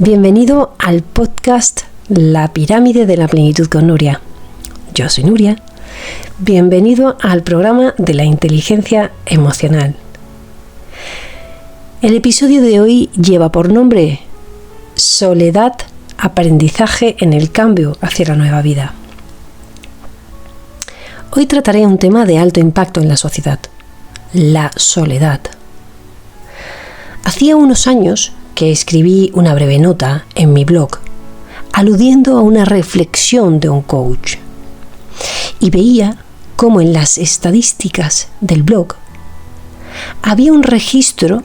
Bienvenido al podcast La Pirámide de la Plenitud con Nuria. Yo soy Nuria. Bienvenido al programa de la inteligencia emocional. El episodio de hoy lleva por nombre Soledad, aprendizaje en el cambio hacia la nueva vida. Hoy trataré un tema de alto impacto en la sociedad, la soledad. Hacía unos años que escribí una breve nota en mi blog, aludiendo a una reflexión de un coach. Y veía cómo en las estadísticas del blog había un registro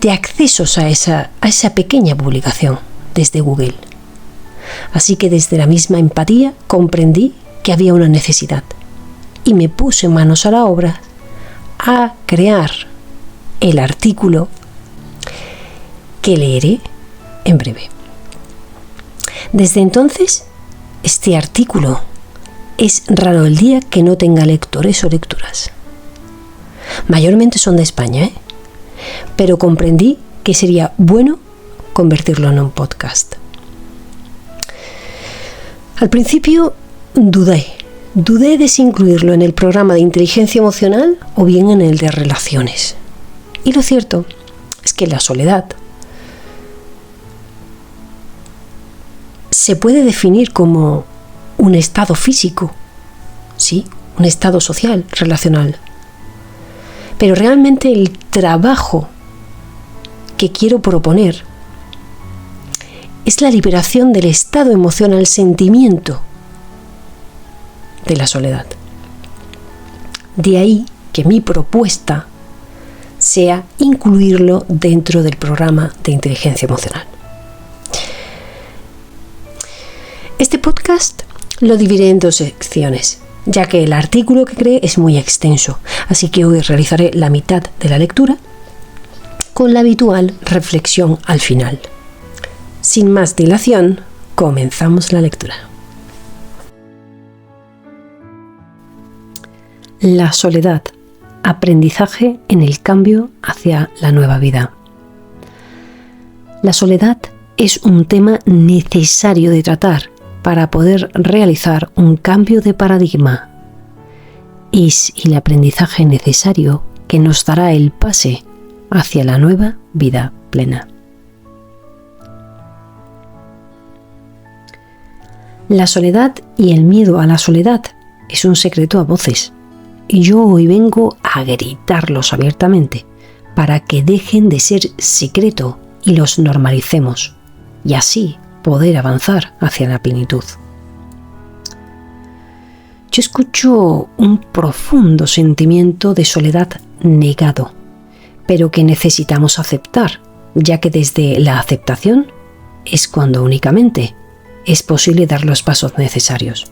de accesos a esa pequeña publicación desde Google. Así que desde la misma empatía comprendí que había una necesidad y me puse manos a la obra a crear el artículo que leeré en breve. Desde entonces, este artículo es raro el día que no tenga lectores o lecturas. Mayormente son de España, pero comprendí que sería bueno convertirlo en un podcast. Al principio dudé de si incluirlo en el programa de inteligencia emocional o bien en el de relaciones. Y lo cierto es que la soledad se puede definir como un estado físico, sí, un estado social, relacional. Pero realmente el trabajo que quiero proponer es la liberación del estado emocional, sentimiento de la soledad. De ahí que mi propuesta sea incluirlo dentro del programa de inteligencia emocional. Este podcast lo dividiré en dos secciones, ya que el artículo que creé es muy extenso, así que hoy realizaré la mitad de la lectura con la habitual reflexión al final. Sin más dilación, comenzamos la lectura. La soledad, aprendizaje en el cambio hacia la nueva vida. La soledad es un tema necesario de tratar para poder realizar un cambio de paradigma. Es el aprendizaje necesario que nos dará el pase hacia la nueva vida plena. La soledad y el miedo a la soledad es un secreto a voces, y yo hoy vengo a gritarlos abiertamente para que dejen de ser secreto y los normalicemos, y así poder avanzar hacia la plenitud. Yo escucho un profundo sentimiento de soledad negado, pero que necesitamos aceptar, ya que desde la aceptación es cuando únicamente es posible dar los pasos necesarios.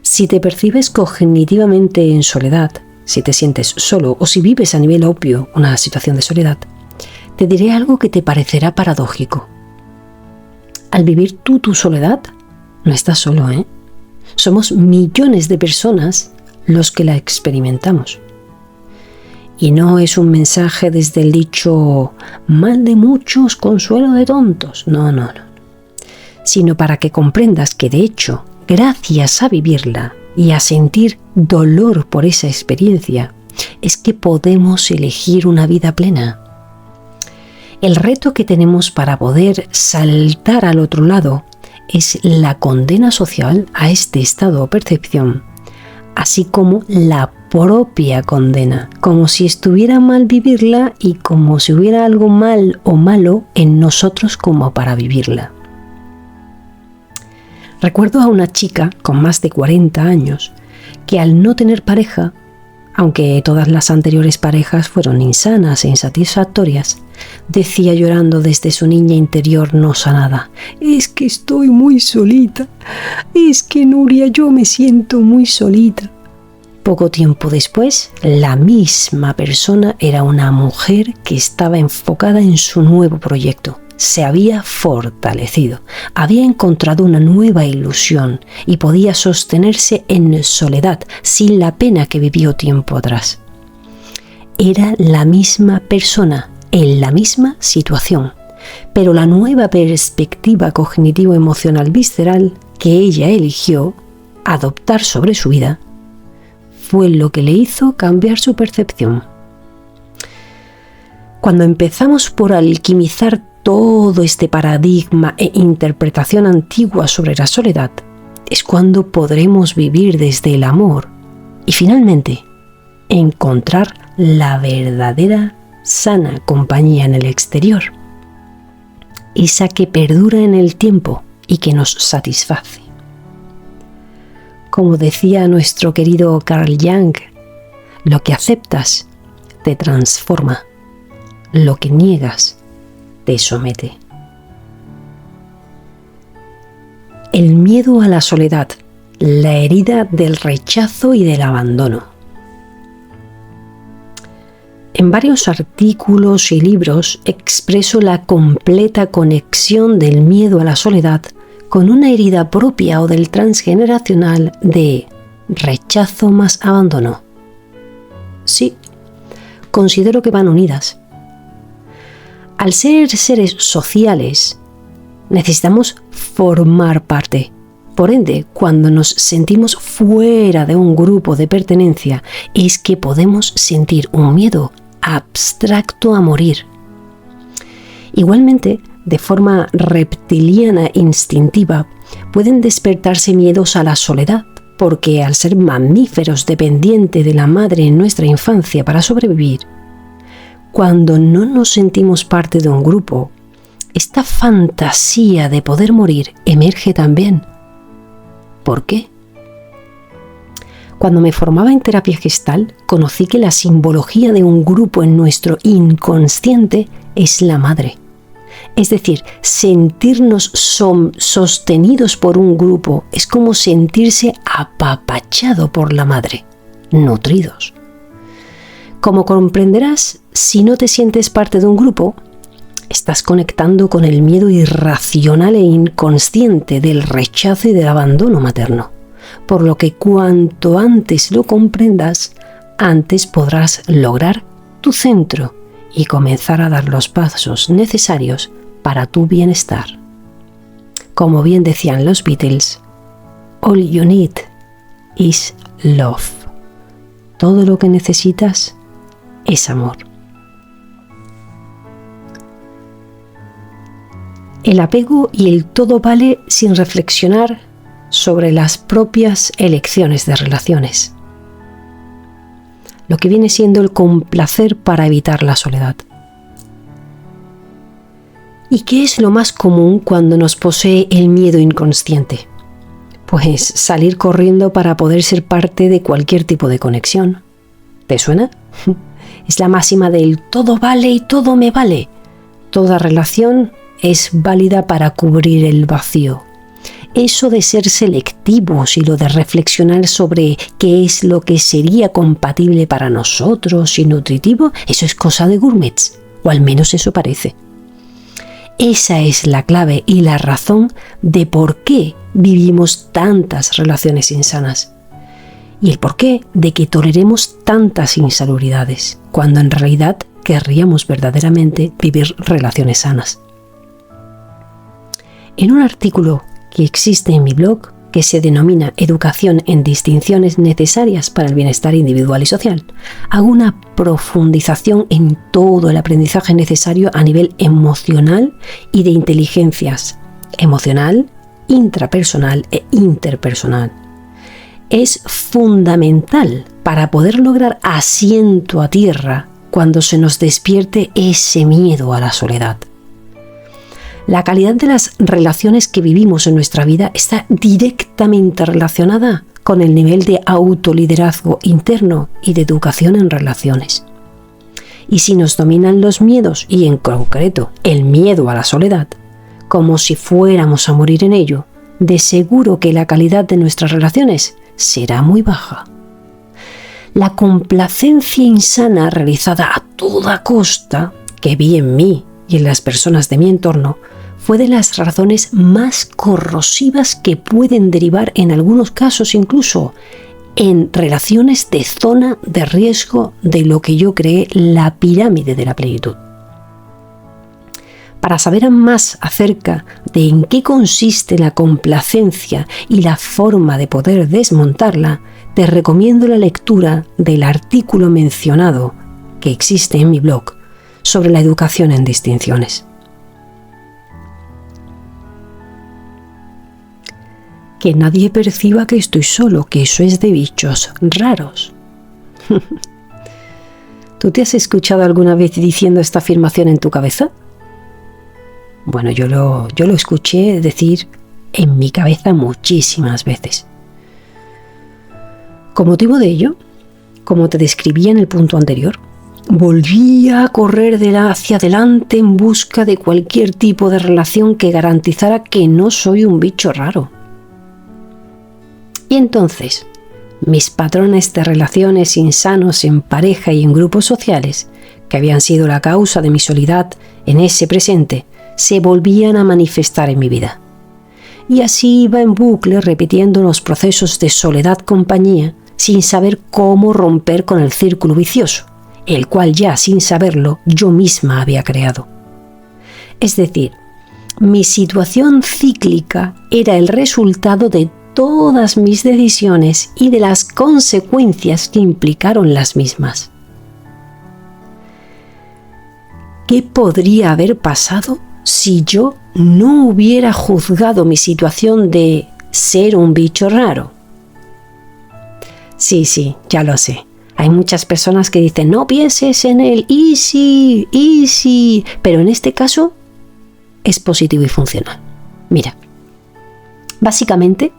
Si te percibes cognitivamente en soledad, si te sientes solo o si vives a nivel obvio una situación de soledad, te diré algo que te parecerá paradójico. Al vivir tú tu soledad, no estás solo, Somos millones de personas los que la experimentamos. Y no es un mensaje desde el dicho mal de muchos, consuelo de tontos. No. Sino para que comprendas que de hecho, gracias a vivirla y a sentir dolor por esa experiencia, es que podemos elegir una vida plena. El reto que tenemos para poder saltar al otro lado es la condena social a este estado o percepción, así como la propia condena, como si estuviera mal vivirla y como si hubiera algo mal o malo en nosotros como para vivirla. Recuerdo a una chica con más de 40 años que al no tener pareja, aunque todas las anteriores parejas fueron insanas e insatisfactorias, decía llorando desde su niña interior no sanada: es que estoy muy solita, es que Nuria, yo me siento muy solita. Poco tiempo después, la misma persona era una mujer que estaba enfocada en su nuevo proyecto. Se había fortalecido, había encontrado una nueva ilusión y podía sostenerse en soledad sin la pena que vivió tiempo atrás. Era la misma persona, en la misma situación, Pero la nueva perspectiva cognitivo-emocional visceral que ella eligió adoptar sobre su vida fue lo que le hizo cambiar su percepción. Cuando empezamos por alquimizar todo este paradigma e interpretación antigua sobre la soledad, es cuando podremos vivir desde el amor y finalmente encontrar la verdadera sana compañía en el exterior, esa que perdura en el tiempo y que nos satisface. Como decía nuestro querido Carl Jung, lo que aceptas te transforma, lo que niegas te somete. El miedo a la soledad, la herida del rechazo y del abandono. En varios artículos y libros expreso la completa conexión del miedo a la soledad con una herida propia o del transgeneracional de rechazo más abandono. Sí, considero que van unidas. Al ser seres sociales, necesitamos formar parte. Por ende, cuando nos sentimos fuera de un grupo de pertenencia, es que podemos sentir un miedo abstracto a morir. Igualmente, de forma reptiliana e instintiva, pueden despertarse miedos a la soledad, porque al ser mamíferos dependientes de la madre en nuestra infancia para sobrevivir, cuando no nos sentimos parte de un grupo, esta fantasía de poder morir emerge también. ¿Por qué? Cuando me formaba en terapia gestal, conocí que la simbología de un grupo en nuestro inconsciente es la madre. Es decir, sentirnos sostenidos por un grupo es como sentirse apapachado por la madre, nutridos. Como comprenderás, si no te sientes parte de un grupo, estás conectando con el miedo irracional e inconsciente del rechazo y del abandono materno. Por lo que cuanto antes lo comprendas, antes podrás lograr tu centro y comenzar a dar los pasos necesarios para tu bienestar. Como bien decían los Beatles, all you need is love. Todo lo que necesitas es amor. El apego y el todo vale sin reflexionar sobre las propias elecciones de relaciones. Lo que viene siendo el complacer para evitar la soledad. ¿Y qué es lo más común cuando nos posee el miedo inconsciente? Pues salir corriendo para poder ser parte de cualquier tipo de conexión. ¿Te suena? Es la máxima del todo vale y todo me vale. Toda relación es válida para cubrir el vacío. Eso de ser selectivos y lo de reflexionar sobre qué es lo que sería compatible para nosotros y nutritivo, eso es cosa de gourmets, o al menos eso parece. Esa es la clave y la razón de por qué vivimos tantas relaciones insanas. Y el porqué de que toleremos tantas insalubridades, cuando en realidad querríamos verdaderamente vivir relaciones sanas. En un artículo que existe en mi blog, que se denomina Educación en distinciones necesarias para el bienestar individual y social, hago una profundización en todo el aprendizaje necesario a nivel emocional y de inteligencias emocional, intrapersonal e interpersonal. Es fundamental para poder lograr asiento a tierra cuando se nos despierte ese miedo a la soledad. La calidad de las relaciones que vivimos en nuestra vida está directamente relacionada con el nivel de autoliderazgo interno y de educación en relaciones. Y si nos dominan los miedos, y en concreto el miedo a la soledad, como si fuéramos a morir en ello, de seguro que la calidad de nuestras relaciones será muy baja. La complacencia insana realizada a toda costa, que vi en mí y en las personas de mi entorno, fue de las razones más corrosivas que pueden derivar en algunos casos incluso en relaciones de zona de riesgo de lo que yo creé la pirámide de la plenitud. Para saber más acerca de en qué consiste la complacencia y la forma de poder desmontarla, te recomiendo la lectura del artículo mencionado que existe en mi blog sobre la educación en distinciones. Que nadie perciba que estoy solo, que eso es de bichos raros. ¿Tú te has escuchado alguna vez diciendo esta afirmación en tu cabeza? Bueno, yo lo escuché decir en mi cabeza muchísimas veces. Con motivo de ello, como te describía en el punto anterior, volvía a correr hacia adelante en busca de cualquier tipo de relación que garantizara que no soy un bicho raro. Y entonces, mis patrones de relaciones insanos en pareja y en grupos sociales, que habían sido la causa de mi soledad en ese presente, se volvían a manifestar en mi vida. Y así iba en bucle repitiendo los procesos de soledad-compañía sin saber cómo romper con el círculo vicioso, el cual ya sin saberlo yo misma había creado. Es decir, mi situación cíclica era el resultado de todas mis decisiones y de las consecuencias que implicaron las mismas. ¿Qué podría haber pasado si yo no hubiera juzgado mi situación de ser un bicho raro? Sí, ya lo sé. Hay muchas personas que dicen, no pienses en el easy, pero en este caso es positivo y funcional. Mira, básicamente,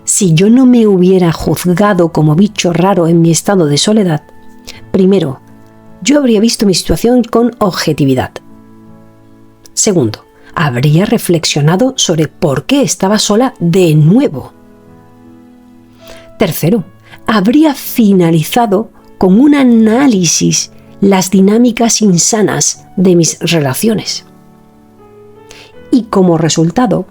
si yo no me hubiera juzgado como bicho raro en mi estado de soledad, primero, yo habría visto mi situación con objetividad. Segundo, habría reflexionado sobre por qué estaba sola de nuevo. Tercero, habría finalizado con un análisis las dinámicas insanas de mis relaciones. Y como resultado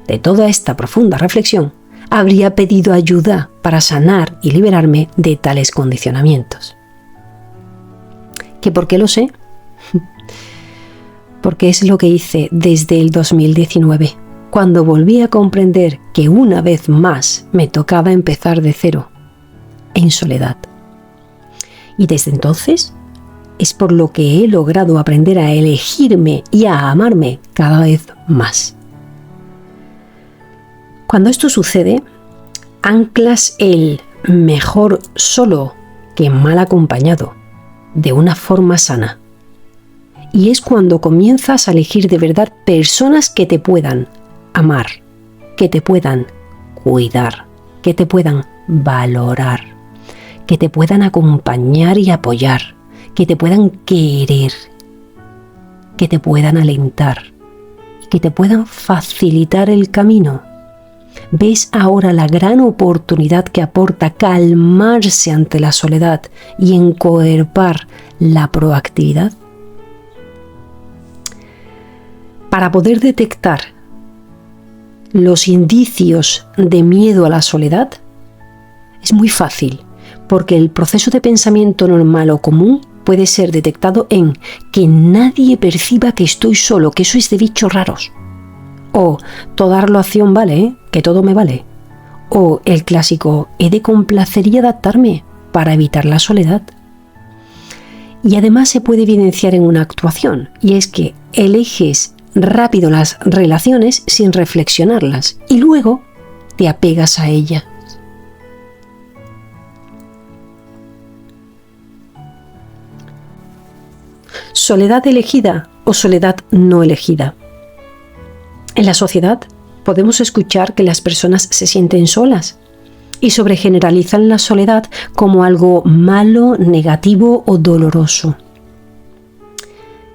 de toda esta profunda reflexión, habría pedido ayuda para sanar y liberarme de tales condicionamientos. ¿Que por qué lo sé? Porque es lo que hice desde el 2019, cuando volví a comprender que una vez más me tocaba empezar de cero, en soledad. Y desde entonces es por lo que he logrado aprender a elegirme y a amarme cada vez más. Cuando esto sucede, anclas el mejor solo que mal acompañado de una forma sana. Y es cuando comienzas a elegir de verdad personas que te puedan amar, que te puedan cuidar, que te puedan valorar, que te puedan acompañar y apoyar, que te puedan querer, que te puedan alentar, que te puedan facilitar el camino. ¿Ves ahora la gran oportunidad que aporta calmarse ante la soledad y encuerpar la proactividad? Para poder detectar los indicios de miedo a la soledad, es muy fácil, porque el proceso de pensamiento normal o común puede ser detectado en que nadie perciba que estoy solo, que eso es de bichos raros. O toda relación vale, que todo me vale. O el clásico, he de complacer y adaptarme para evitar la soledad. Y además se puede evidenciar en una actuación, y es que eliges rápido las relaciones sin reflexionarlas y luego te apegas a ellas. ¿Soledad elegida o soledad no elegida? En la sociedad podemos escuchar que las personas se sienten solas y sobregeneralizan la soledad como algo malo, negativo o doloroso.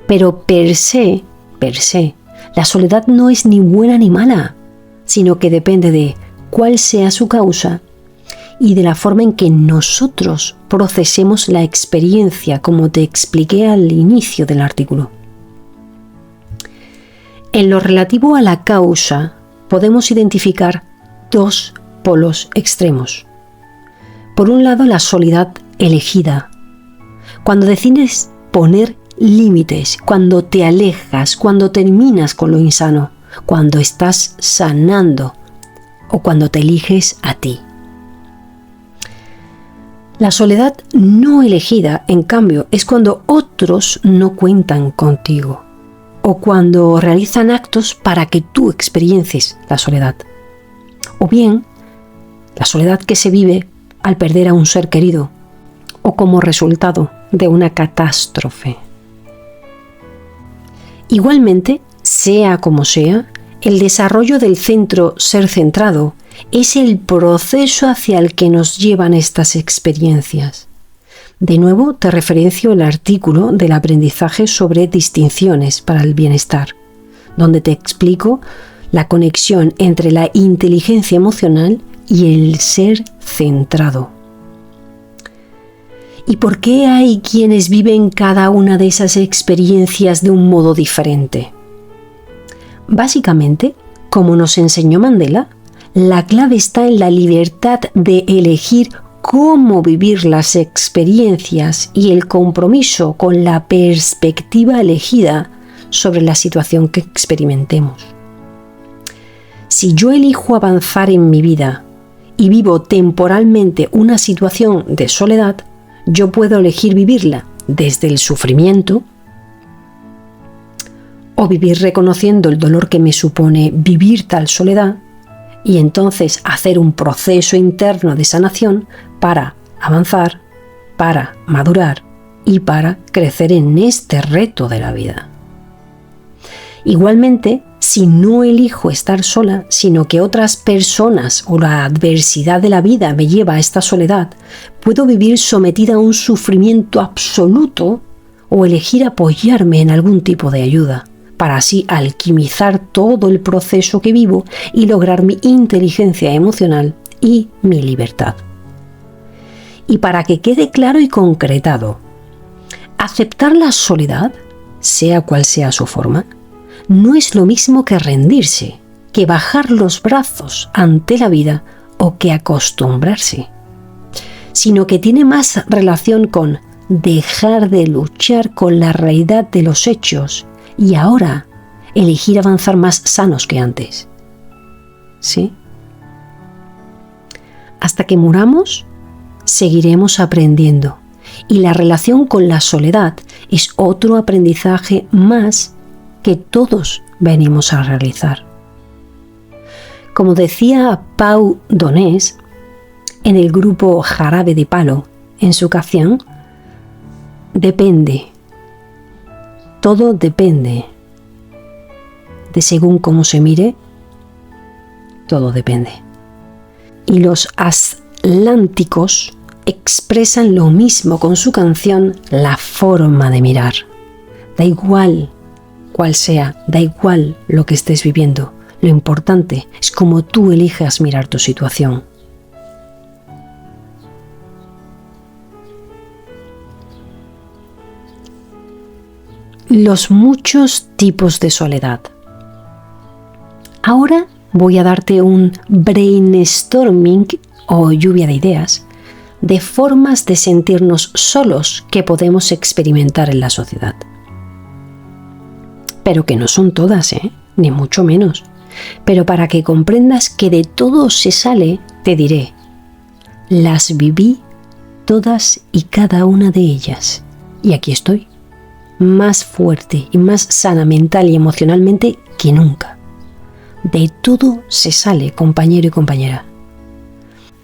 Pero per se, la soledad no es ni buena ni mala, sino que depende de cuál sea su causa y de la forma en que nosotros procesemos la experiencia, como te expliqué al inicio del artículo. En lo relativo a la causa, podemos identificar dos polos extremos. Por un lado, la soledad elegida, cuando decides poner límites, cuando te alejas, cuando terminas con lo insano, cuando estás sanando o cuando te eliges a ti. La soledad no elegida, en cambio, es cuando otros no cuentan contigo o cuando realizan actos para que tú experiencies la soledad. O bien, la soledad que se vive al perder a un ser querido o como resultado de una catástrofe. Igualmente, sea como sea, el desarrollo del centro ser centrado es el proceso hacia el que nos llevan estas experiencias. De nuevo, te referencio el artículo del aprendizaje sobre distinciones para el bienestar, donde te explico la conexión entre la inteligencia emocional y el ser centrado. ¿Y por qué hay quienes viven cada una de esas experiencias de un modo diferente? Básicamente, como nos enseñó Mandela, la clave está en la libertad de elegir cómo vivir las experiencias y el compromiso con la perspectiva elegida sobre la situación que experimentemos. Si yo elijo avanzar en mi vida y vivo temporalmente una situación de soledad, yo puedo elegir vivirla desde el sufrimiento o vivir reconociendo el dolor que me supone vivir tal soledad y entonces hacer un proceso interno de sanación para avanzar, para madurar y para crecer en este reto de la vida. Igualmente, si no elijo estar sola, sino que otras personas o la adversidad de la vida me lleva a esta soledad, puedo vivir sometida a un sufrimiento absoluto o elegir apoyarme en algún tipo de ayuda, para así alquimizar todo el proceso que vivo y lograr mi inteligencia emocional y mi libertad. Y para que quede claro y concretado, aceptar la soledad, sea cual sea su forma, no es lo mismo que rendirse, que bajar los brazos ante la vida o que acostumbrarse, sino que tiene más relación con dejar de luchar con la realidad de los hechos y ahora elegir avanzar más sanos que antes. ¿Sí? Hasta que muramos, seguiremos aprendiendo y la relación con la soledad es otro aprendizaje más que todos venimos a realizar. Como decía Pau Donés en el grupo Jarabe de Palo, en su canción, depende, todo depende, de según cómo se mire, todo depende. Y los atlánticos expresan lo mismo con su canción La forma de mirar. Da igual cual sea, da igual lo que estés viviendo. Lo importante es cómo tú elijas mirar tu situación. Los muchos tipos de soledad. Ahora voy a darte un brainstorming o lluvia de ideas de formas de sentirnos solos que podemos experimentar en la sociedad. Pero que no son todas, ni mucho menos. Pero para que comprendas que de todo se sale, te diré, las viví todas y cada una de ellas. Y aquí estoy, más fuerte y más sana mental y emocionalmente que nunca. De todo se sale, compañero y compañera.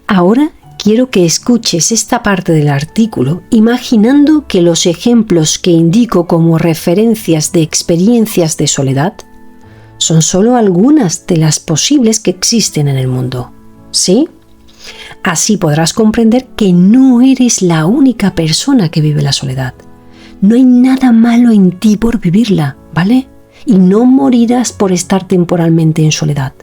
Ahora quiero que escuches esta parte del artículo imaginando que los ejemplos que indico como referencias de experiencias de soledad son solo algunas de las posibles que existen en el mundo. ¿Sí? Así podrás comprender que no eres la única persona que vive la soledad. No hay nada malo en ti por vivirla, ¿vale? Y no morirás por estar temporalmente en soledad.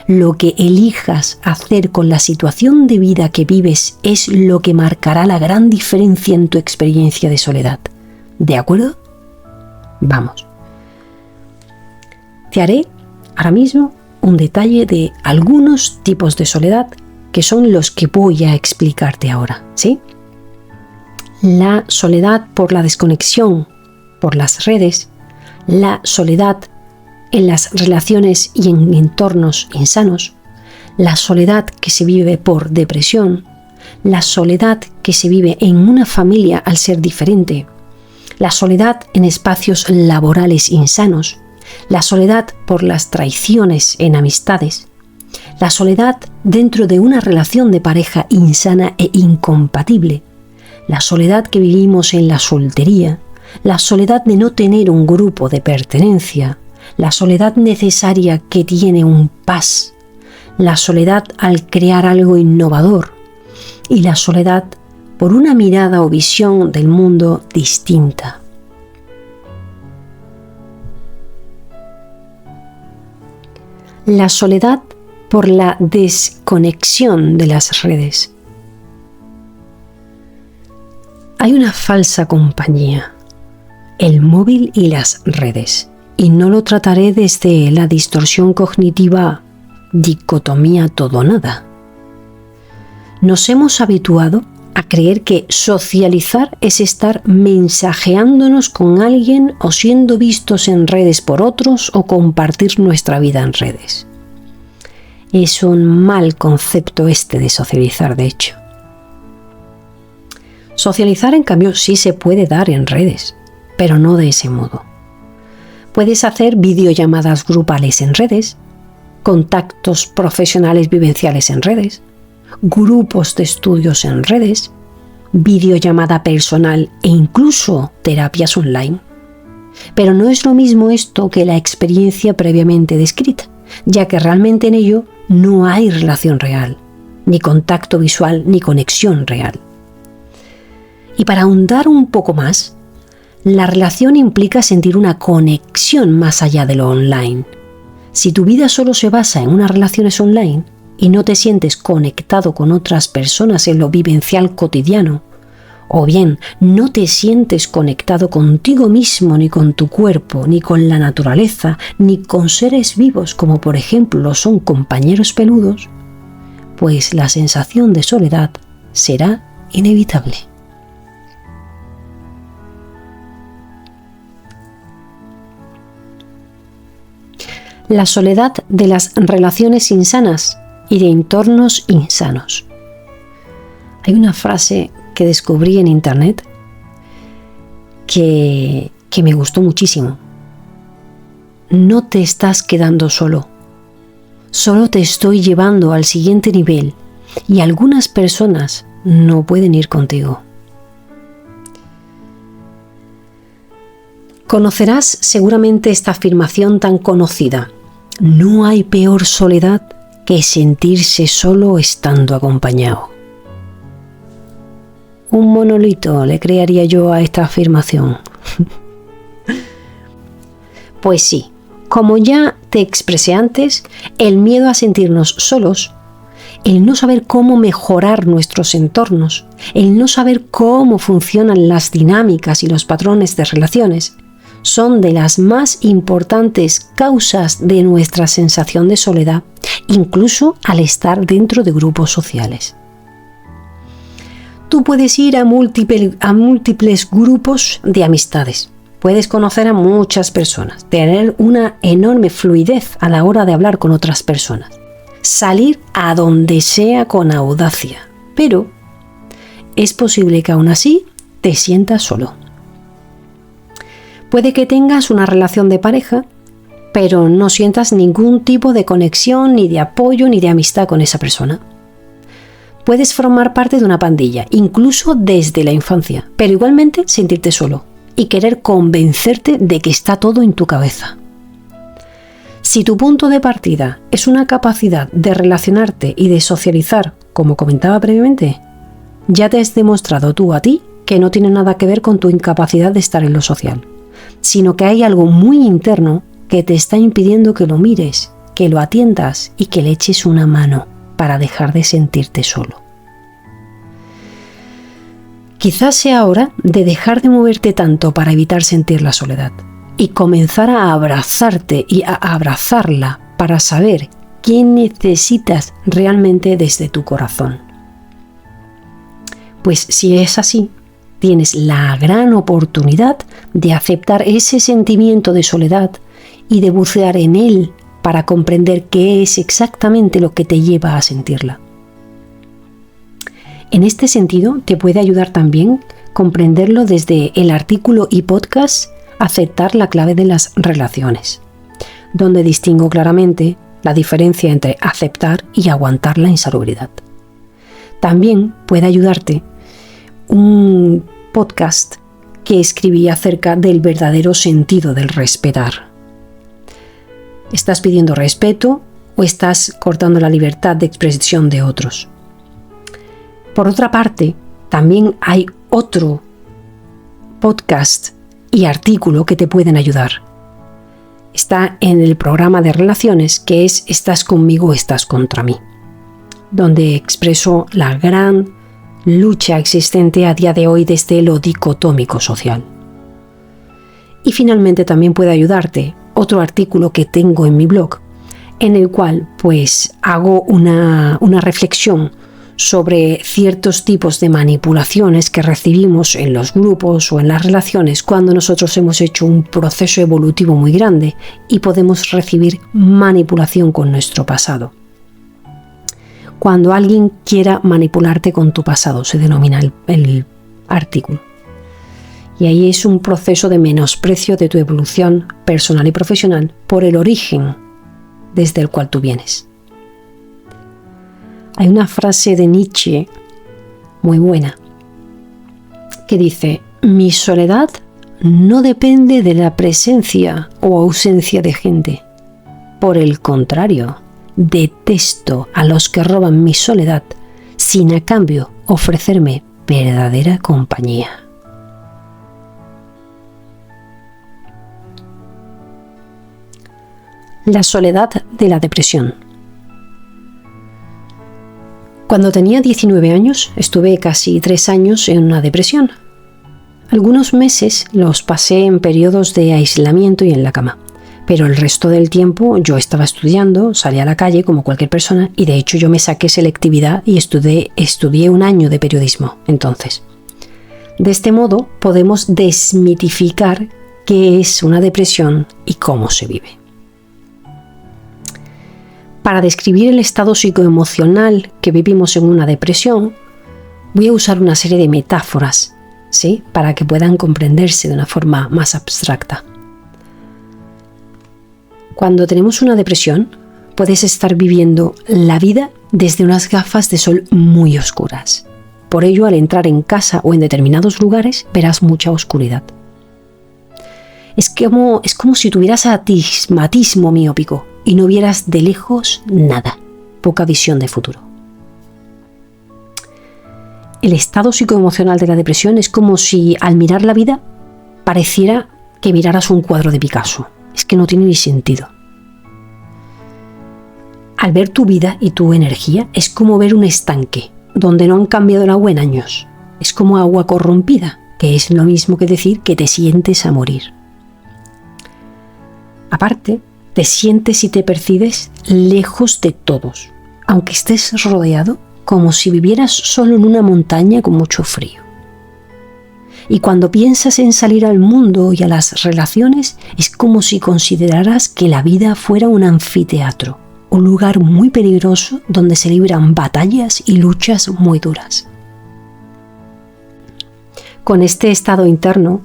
Lo que elijas hacer con la situación de vida que vives es lo que marcará la gran diferencia en tu experiencia de soledad. ¿De acuerdo? Vamos. Te haré ahora mismo un detalle de algunos tipos de soledad que son los que voy a explicarte ahora, ¿sí? La soledad por la desconexión por las redes, la soledad en las relaciones y en entornos insanos, la soledad que se vive por depresión, la soledad que se vive en una familia al ser diferente, la soledad en espacios laborales insanos, la soledad por las traiciones en amistades, la soledad dentro de una relación de pareja insana e incompatible, la soledad que vivimos en la soltería, la soledad de no tener un grupo de pertenencia, la soledad necesaria que tiene un paz, la soledad al crear algo innovador y la soledad por una mirada o visión del mundo distinta. La soledad por la desconexión de las redes. Hay una falsa compañía, el móvil y las redes, y no lo trataré desde la distorsión cognitiva, dicotomía todo-nada. Nos hemos habituado a creer que socializar es estar mensajeándonos con alguien o siendo vistos en redes por otros o compartir nuestra vida en redes. Es un mal concepto este de socializar, de hecho. Socializar, en cambio, sí se puede dar en redes, pero no de ese modo. Puedes hacer videollamadas grupales en redes, contactos profesionales vivenciales en redes, grupos de estudios en redes, videollamada personal e incluso terapias online. Pero no es lo mismo esto que la experiencia previamente descrita, ya que realmente en ello no hay relación real, ni contacto visual, ni conexión real. Y para ahondar un poco más, la relación implica sentir una conexión más allá de lo online. Si tu vida solo se basa en unas relaciones online y no te sientes conectado con otras personas en lo vivencial cotidiano, o bien no te sientes conectado contigo mismo, ni con tu cuerpo, ni con la naturaleza, ni con seres vivos como por ejemplo lo son compañeros peludos, pues la sensación de soledad será inevitable. La soledad de las relaciones insanas y de entornos insanos. Hay una frase que descubrí en internet que me gustó muchísimo. No te estás quedando solo. Solo te estoy llevando al siguiente nivel y algunas personas no pueden ir contigo. Conocerás seguramente esta afirmación tan conocida. No hay peor soledad que sentirse solo estando acompañado. Un monolito le crearía yo a esta afirmación. Pues sí, como ya te expresé antes, el miedo a sentirnos solos, el no saber cómo mejorar nuestros entornos, el no saber cómo funcionan las dinámicas y los patrones de relaciones, son de las más importantes causas de nuestra sensación de soledad, incluso al estar dentro de grupos sociales. Tú puedes ir a múltiples grupos de amistades, puedes conocer a muchas personas, tener una enorme fluidez a la hora de hablar con otras personas, salir a donde sea con audacia, pero es posible que aún así te sientas solo. Puede que tengas una relación de pareja, pero no sientas ningún tipo de conexión, ni de apoyo, ni de amistad con esa persona. Puedes formar parte de una pandilla, incluso desde la infancia, pero igualmente sentirte solo y querer convencerte de que está todo en tu cabeza. Si tu punto de partida es una capacidad de relacionarte y de socializar, como comentaba previamente, ya te has demostrado tú a ti que no tiene nada que ver con tu incapacidad de estar en lo social, sino que hay algo muy interno que te está impidiendo que lo mires, que lo atiendas y que le eches una mano para dejar de sentirte solo. Quizás sea hora de dejar de moverte tanto para evitar sentir la soledad y comenzar a abrazarte y a abrazarla para saber qué necesitas realmente desde tu corazón. Pues si es así, tienes la gran oportunidad de aceptar ese sentimiento de soledad y de bucear en él para comprender qué es exactamente lo que te lleva a sentirla. En este sentido, te puede ayudar también comprenderlo desde el artículo y podcast Aceptar la clave de las relaciones, donde distingo claramente la diferencia entre aceptar y aguantar la insalubridad. También puede ayudarte un podcast que escribí acerca del verdadero sentido del respetar. ¿Estás pidiendo respeto o estás cortando la libertad de expresión de otros? Por otra parte, también hay otro podcast y artículo que te pueden ayudar. Está en el programa de relaciones que es ¿Estás conmigo o estás contra mí?, donde expreso la gran lucha existente a día de hoy desde lo dicotómico social. Y finalmente también puede ayudarte otro artículo que tengo en mi blog, en el cual pues hago una reflexión sobre ciertos tipos de manipulaciones que recibimos en los grupos o en las relaciones cuando nosotros hemos hecho un proceso evolutivo muy grande y podemos recibir manipulación con nuestro pasado. Cuando alguien quiera manipularte con tu pasado, se denomina el artículo. Y ahí es un proceso de menosprecio de tu evolución personal y profesional por el origen desde el cual tú vienes. Hay una frase de Nietzsche muy buena que dice: mi soledad no depende de la presencia o ausencia de gente. Por el contrario, detesto a los que roban mi soledad sin a cambio ofrecerme verdadera compañía. La soledad de la depresión. Cuando tenía 19 años, estuve casi 3 años en una depresión. Algunos meses los pasé en periodos de aislamiento y en la cama, pero el resto del tiempo yo estaba estudiando, salí a la calle como cualquier persona y de hecho yo me saqué selectividad y estudié 1 año de periodismo entonces. De este modo podemos desmitificar qué es una depresión y cómo se vive. Para describir el estado psicoemocional que vivimos en una depresión, voy a usar una serie de metáforas, ¿sí?, para que puedan comprenderse de una forma más abstracta. Cuando tenemos una depresión, puedes estar viviendo la vida desde unas gafas de sol muy oscuras. Por ello, al entrar en casa o en determinados lugares, verás mucha oscuridad. Es como si tuvieras astigmatismo miópico y no vieras de lejos nada, poca visión de futuro. El estado psicoemocional de la depresión es como si al mirar la vida pareciera que miraras un cuadro de Picasso. Es que no tiene ni sentido. Al ver tu vida y tu energía es como ver un estanque donde no han cambiado el agua en años. Es como agua corrompida, que es lo mismo que decir que te sientes a morir. Aparte, te sientes y te percibes lejos de todos, aunque estés rodeado como si vivieras solo en una montaña con mucho frío. Y cuando piensas en salir al mundo y a las relaciones, es como si consideraras que la vida fuera un anfiteatro, un lugar muy peligroso donde se libran batallas y luchas muy duras. Con este estado interno,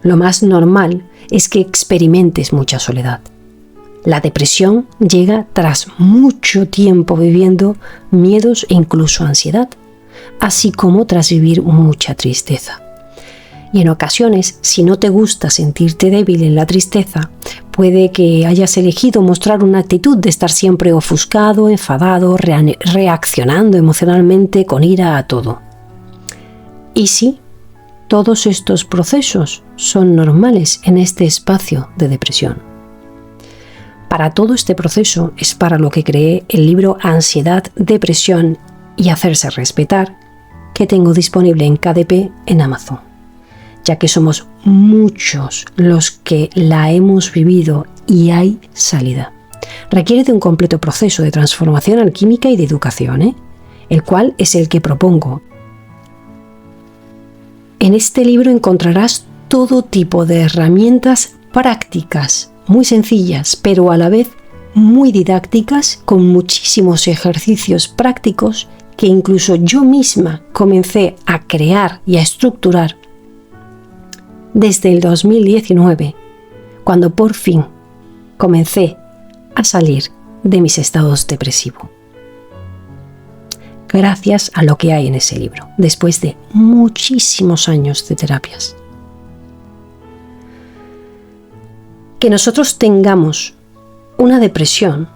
lo más normal es que experimentes mucha soledad. La depresión llega tras mucho tiempo viviendo miedos e incluso ansiedad, así como tras vivir mucha tristeza. Y en ocasiones, si no te gusta sentirte débil en la tristeza, puede que hayas elegido mostrar una actitud de estar siempre ofuscado, enfadado, reaccionando emocionalmente con ira a todo. Y sí, todos estos procesos son normales en este espacio de depresión. Para todo este proceso es para lo que creé el libro Ansiedad, Depresión y Hacerse Respetar, que tengo disponible en KDP en Amazon, ya que somos muchos los que la hemos vivido y hay salida. Requiere de un completo proceso de transformación alquímica y de educación, el cual es el que propongo En este libro encontrarás todo tipo de herramientas prácticas, muy sencillas, pero a la vez muy didácticas, con muchísimos ejercicios prácticos que incluso yo misma comencé a crear y a estructurar desde el 2019, cuando por fin comencé a salir de mis estados depresivos. Gracias a lo que hay en ese libro, después de muchísimos años de terapias. Que nosotros tengamos una depresión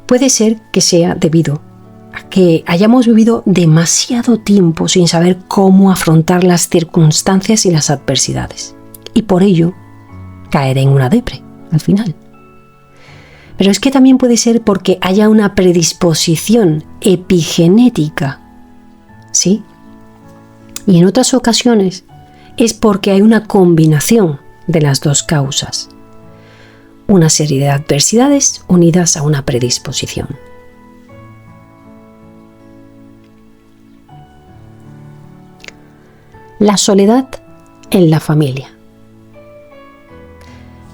puede ser que sea debido a que hayamos vivido demasiado tiempo sin saber cómo afrontar las circunstancias y las adversidades, y por ello caer en una depre al final. Pero es que también puede ser porque haya una predisposición epigenética, ¿sí? Y en otras ocasiones es porque hay una combinación de las dos causas. Una serie de adversidades unidas a una predisposición. La soledad en la familia.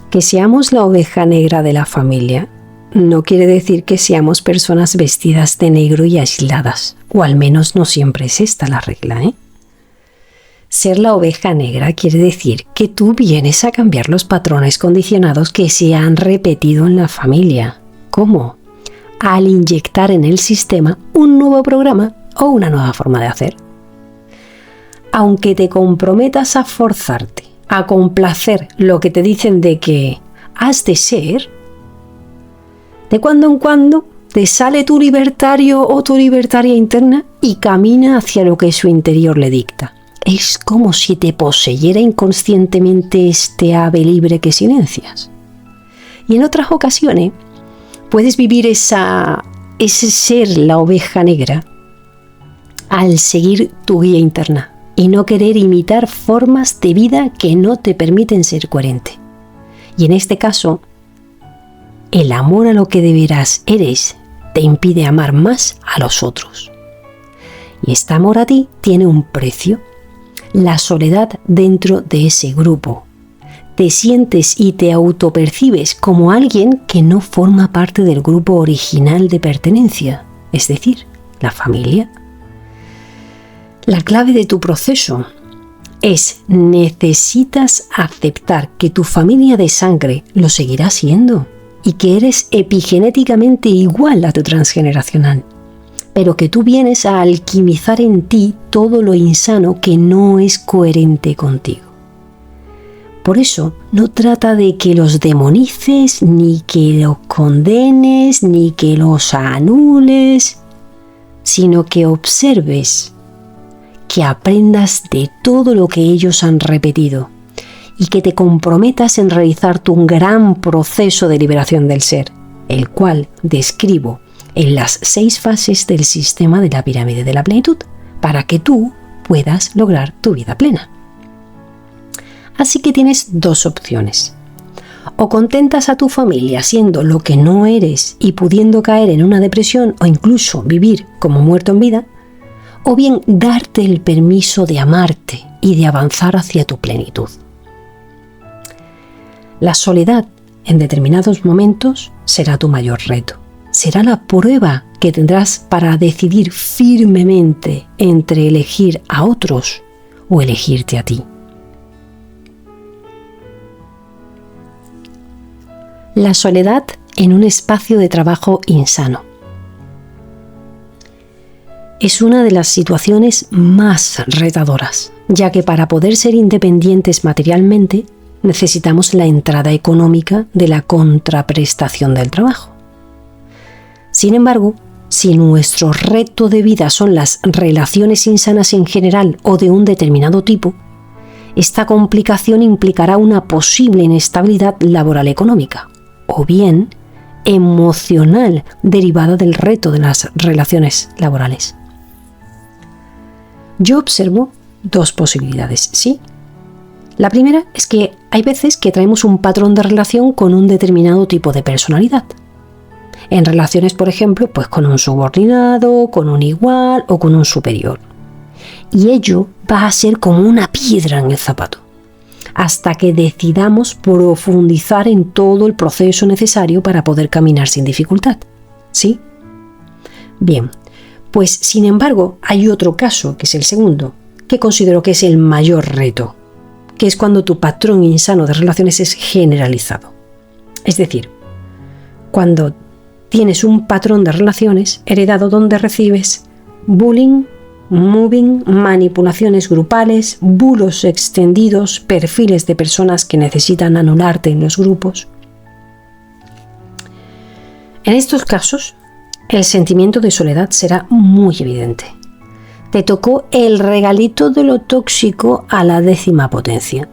Que seamos la oveja negra de la familia no quiere decir que seamos personas vestidas de negro y aisladas, o al menos no siempre es esta la regla, ¿eh? Ser la oveja negra quiere decir que tú vienes a cambiar los patrones condicionados que se han repetido en la familia. ¿Cómo? Al inyectar en el sistema un nuevo programa o una nueva forma de hacer. Aunque te comprometas a forzarte, a complacer lo que te dicen de que has de ser, de cuando en cuando te sale tu libertario o tu libertaria interna y camina hacia lo que su interior le dicta. Es como si te poseyera inconscientemente este ave libre que silencias. Y en otras ocasiones puedes vivir ese ser, la oveja negra, al seguir tu guía interna y no querer imitar formas de vida que no te permiten ser coherente. Y en este caso, el amor a lo que de veras eres te impide amar más a los otros. Y este amor a ti tiene un precio. La soledad dentro de ese grupo. Te sientes y te autopercibes como alguien que no forma parte del grupo original de pertenencia, es decir, la familia. La clave de tu proceso es: necesitas aceptar que tu familia de sangre lo seguirá siendo y que eres epigenéticamente igual a tu transgeneracional, pero que tú vienes a alquimizar en ti todo lo insano que no es coherente contigo. Por eso, no trata de que los demonices, ni que los condenes, ni que los anules, sino que observes, que aprendas de todo lo que ellos han repetido y que te comprometas en realizar tu gran proceso de liberación del ser, el cual describo en las 6 fases del sistema de la pirámide de la plenitud, para que tú puedas lograr tu vida plena. Así que tienes 2 opciones. O contentas a tu familia siendo lo que no eres y pudiendo caer en una depresión o incluso vivir como muerto en vida, o bien darte el permiso de amarte y de avanzar hacia tu plenitud. La soledad en determinados momentos será tu mayor reto. Será la prueba que tendrás para decidir firmemente entre elegir a otros o elegirte a ti. La soledad en un espacio de trabajo insano. Es una de las situaciones más retadoras, ya que para poder ser independientes materialmente necesitamos la entrada económica de la contraprestación del trabajo. Sin embargo, si nuestro reto de vida son las relaciones insanas en general o de un determinado tipo, esta complicación implicará una posible inestabilidad laboral económica, o bien emocional derivada del reto de las relaciones laborales. Yo observo 2 posibilidades, ¿sí? La primera es que hay veces que traemos un patrón de relación con un determinado tipo de personalidad. En relaciones, por ejemplo, pues con un subordinado, con un igual o con un superior. Y ello va a ser como una piedra en el zapato, hasta que decidamos profundizar en todo el proceso necesario para poder caminar sin dificultad. ¿Sí? Bien, pues sin embargo hay otro caso, que es el segundo, que considero que es el mayor reto, que es cuando tu patrón insano de relaciones es generalizado. Es decir, cuando tienes un patrón de relaciones heredado donde recibes bullying, mobbing, manipulaciones grupales, bulos extendidos, perfiles de personas que necesitan anularte en los grupos. En estos casos, el sentimiento de soledad será muy evidente. Te tocó el regalito de lo tóxico a la 10ª potencia.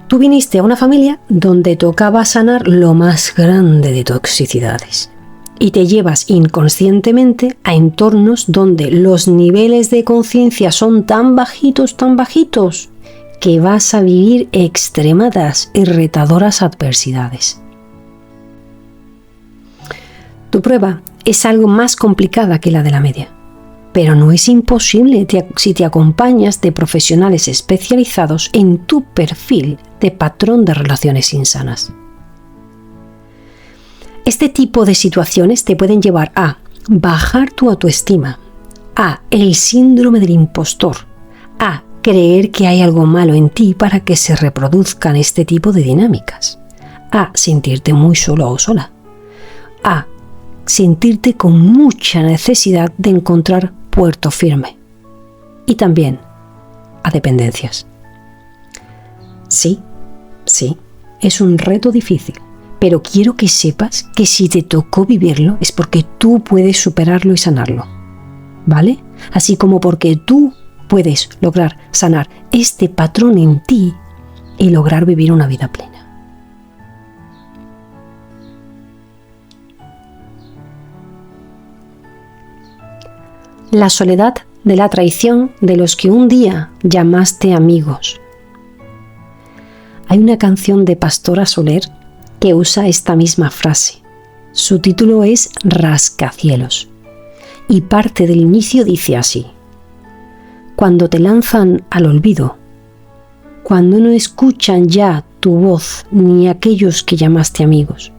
Tú viniste a una familia donde tocaba sanar lo más grande de toxicidades. Y te llevas inconscientemente a entornos donde los niveles de conciencia son tan bajitos, que vas a vivir extremadas y retadoras adversidades. Tu prueba es algo más complicada que la de la media, pero no es imposible si te acompañas de profesionales especializados en tu perfil de patrón de relaciones insanas. Este tipo de situaciones te pueden llevar a bajar tu autoestima, a el síndrome del impostor, a creer que hay algo malo en ti para que se reproduzcan este tipo de dinámicas, a sentirte muy solo o sola, a sentirte con mucha necesidad de encontrar puerto firme y también a dependencias. Sí, es un reto difícil. Pero quiero que sepas que si te tocó vivirlo es porque tú puedes superarlo y sanarlo, ¿vale? Así como porque tú puedes lograr sanar este patrón en ti y lograr vivir una vida plena. La soledad de la traición de los que un día llamaste amigos. Hay una canción de Pastora Soler que usa esta misma frase. Su título es Rascacielos y parte del inicio dice así: cuando te lanzan al olvido, cuando no escuchan ya tu voz ni aquellos que llamaste amigos,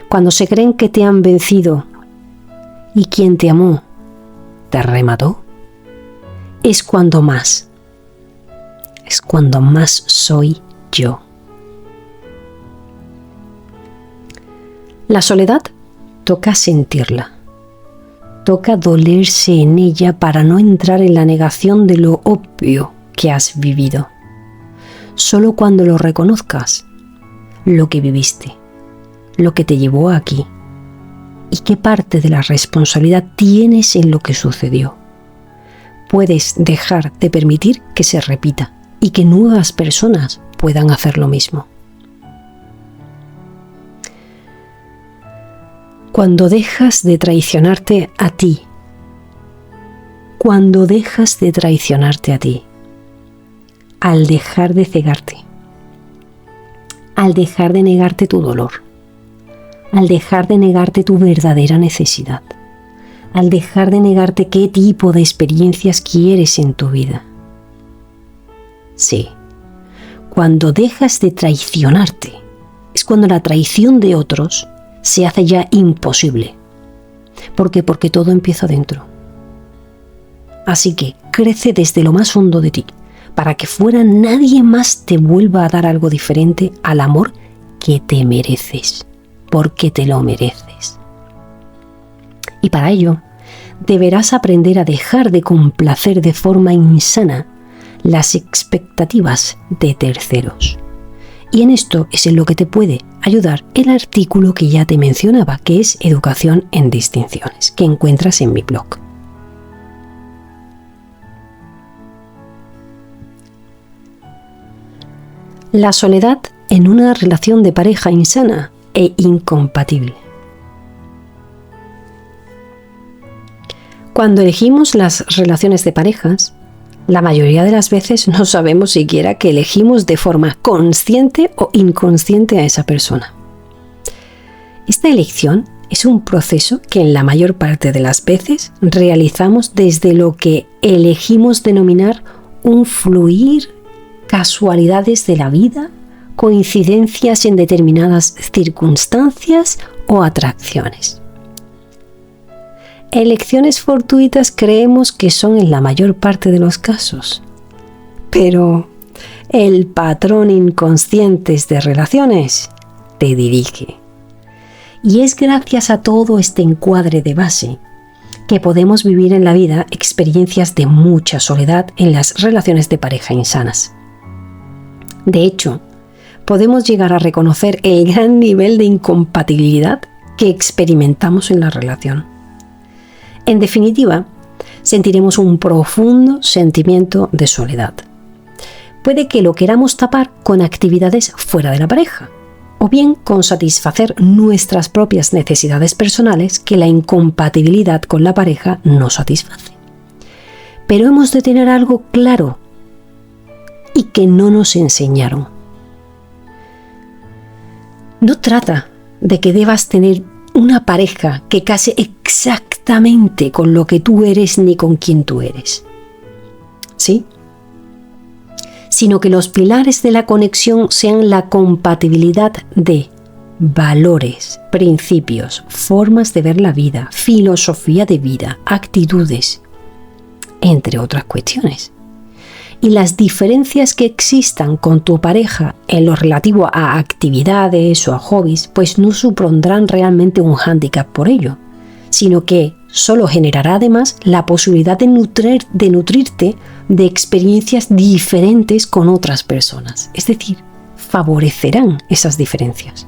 cuando se creen que te han vencido y quien te amó te remató, es cuando más soy yo. La soledad toca sentirla, toca dolerse en ella para no entrar en la negación de lo obvio que has vivido. Solo cuando lo reconozcas, lo que viviste, lo que te llevó aquí y qué parte de la responsabilidad tienes en lo que sucedió, puedes dejar de permitir que se repita y que nuevas personas puedan hacer lo mismo. Cuando dejas de traicionarte a ti, al dejar de cegarte, al dejar de negarte tu dolor, al dejar de negarte tu verdadera necesidad, al dejar de negarte qué tipo de experiencias quieres en tu vida. Sí, cuando dejas de traicionarte, es cuando la traición de otros se hace ya imposible. ¿Por qué? Porque todo empieza dentro. Así que crece desde lo más hondo de ti, para que fuera nadie más te vuelva a dar algo diferente al amor que te mereces, porque te lo mereces. Y para ello, deberás aprender a dejar de complacer de forma insana las expectativas de terceros. Y en esto es en lo que te puede ayudar el artículo que ya te mencionaba, que es Educación en Distinciones, que encuentras en mi blog. La soledad en una relación de pareja insana e incompatible. Cuando elegimos las relaciones de parejas, la mayoría de las veces no sabemos siquiera que elegimos de forma consciente o inconsciente a esa persona. Esta elección es un proceso que en la mayor parte de las veces realizamos desde lo que elegimos denominar un fluir, casualidades de la vida, coincidencias en determinadas circunstancias o atracciones. Elecciones fortuitas creemos que son en la mayor parte de los casos, pero el patrón inconsciente de relaciones te dirige. Y es gracias a todo este encuadre de base que podemos vivir en la vida experiencias de mucha soledad en las relaciones de pareja insanas. De hecho, podemos llegar a reconocer el gran nivel de incompatibilidad que experimentamos en la relación. En definitiva, sentiremos un profundo sentimiento de soledad. Puede que lo queramos tapar con actividades fuera de la pareja, o bien con satisfacer nuestras propias necesidades personales que la incompatibilidad con la pareja no satisface. Pero hemos de tener algo claro y que no nos enseñaron. No trata de que debas tener una pareja que case exactamente con lo que tú eres ni con quien tú eres. ¿Sí? Sino que los pilares de la conexión sean la compatibilidad de valores, principios, formas de ver la vida, filosofía de vida, actitudes, entre otras cuestiones. Y las diferencias que existan con tu pareja en lo relativo a actividades o a hobbies, pues no supondrán realmente un hándicap por ello, sino que solo generará además la posibilidad de nutrirte de experiencias diferentes con otras personas. Es decir, favorecerán esas diferencias.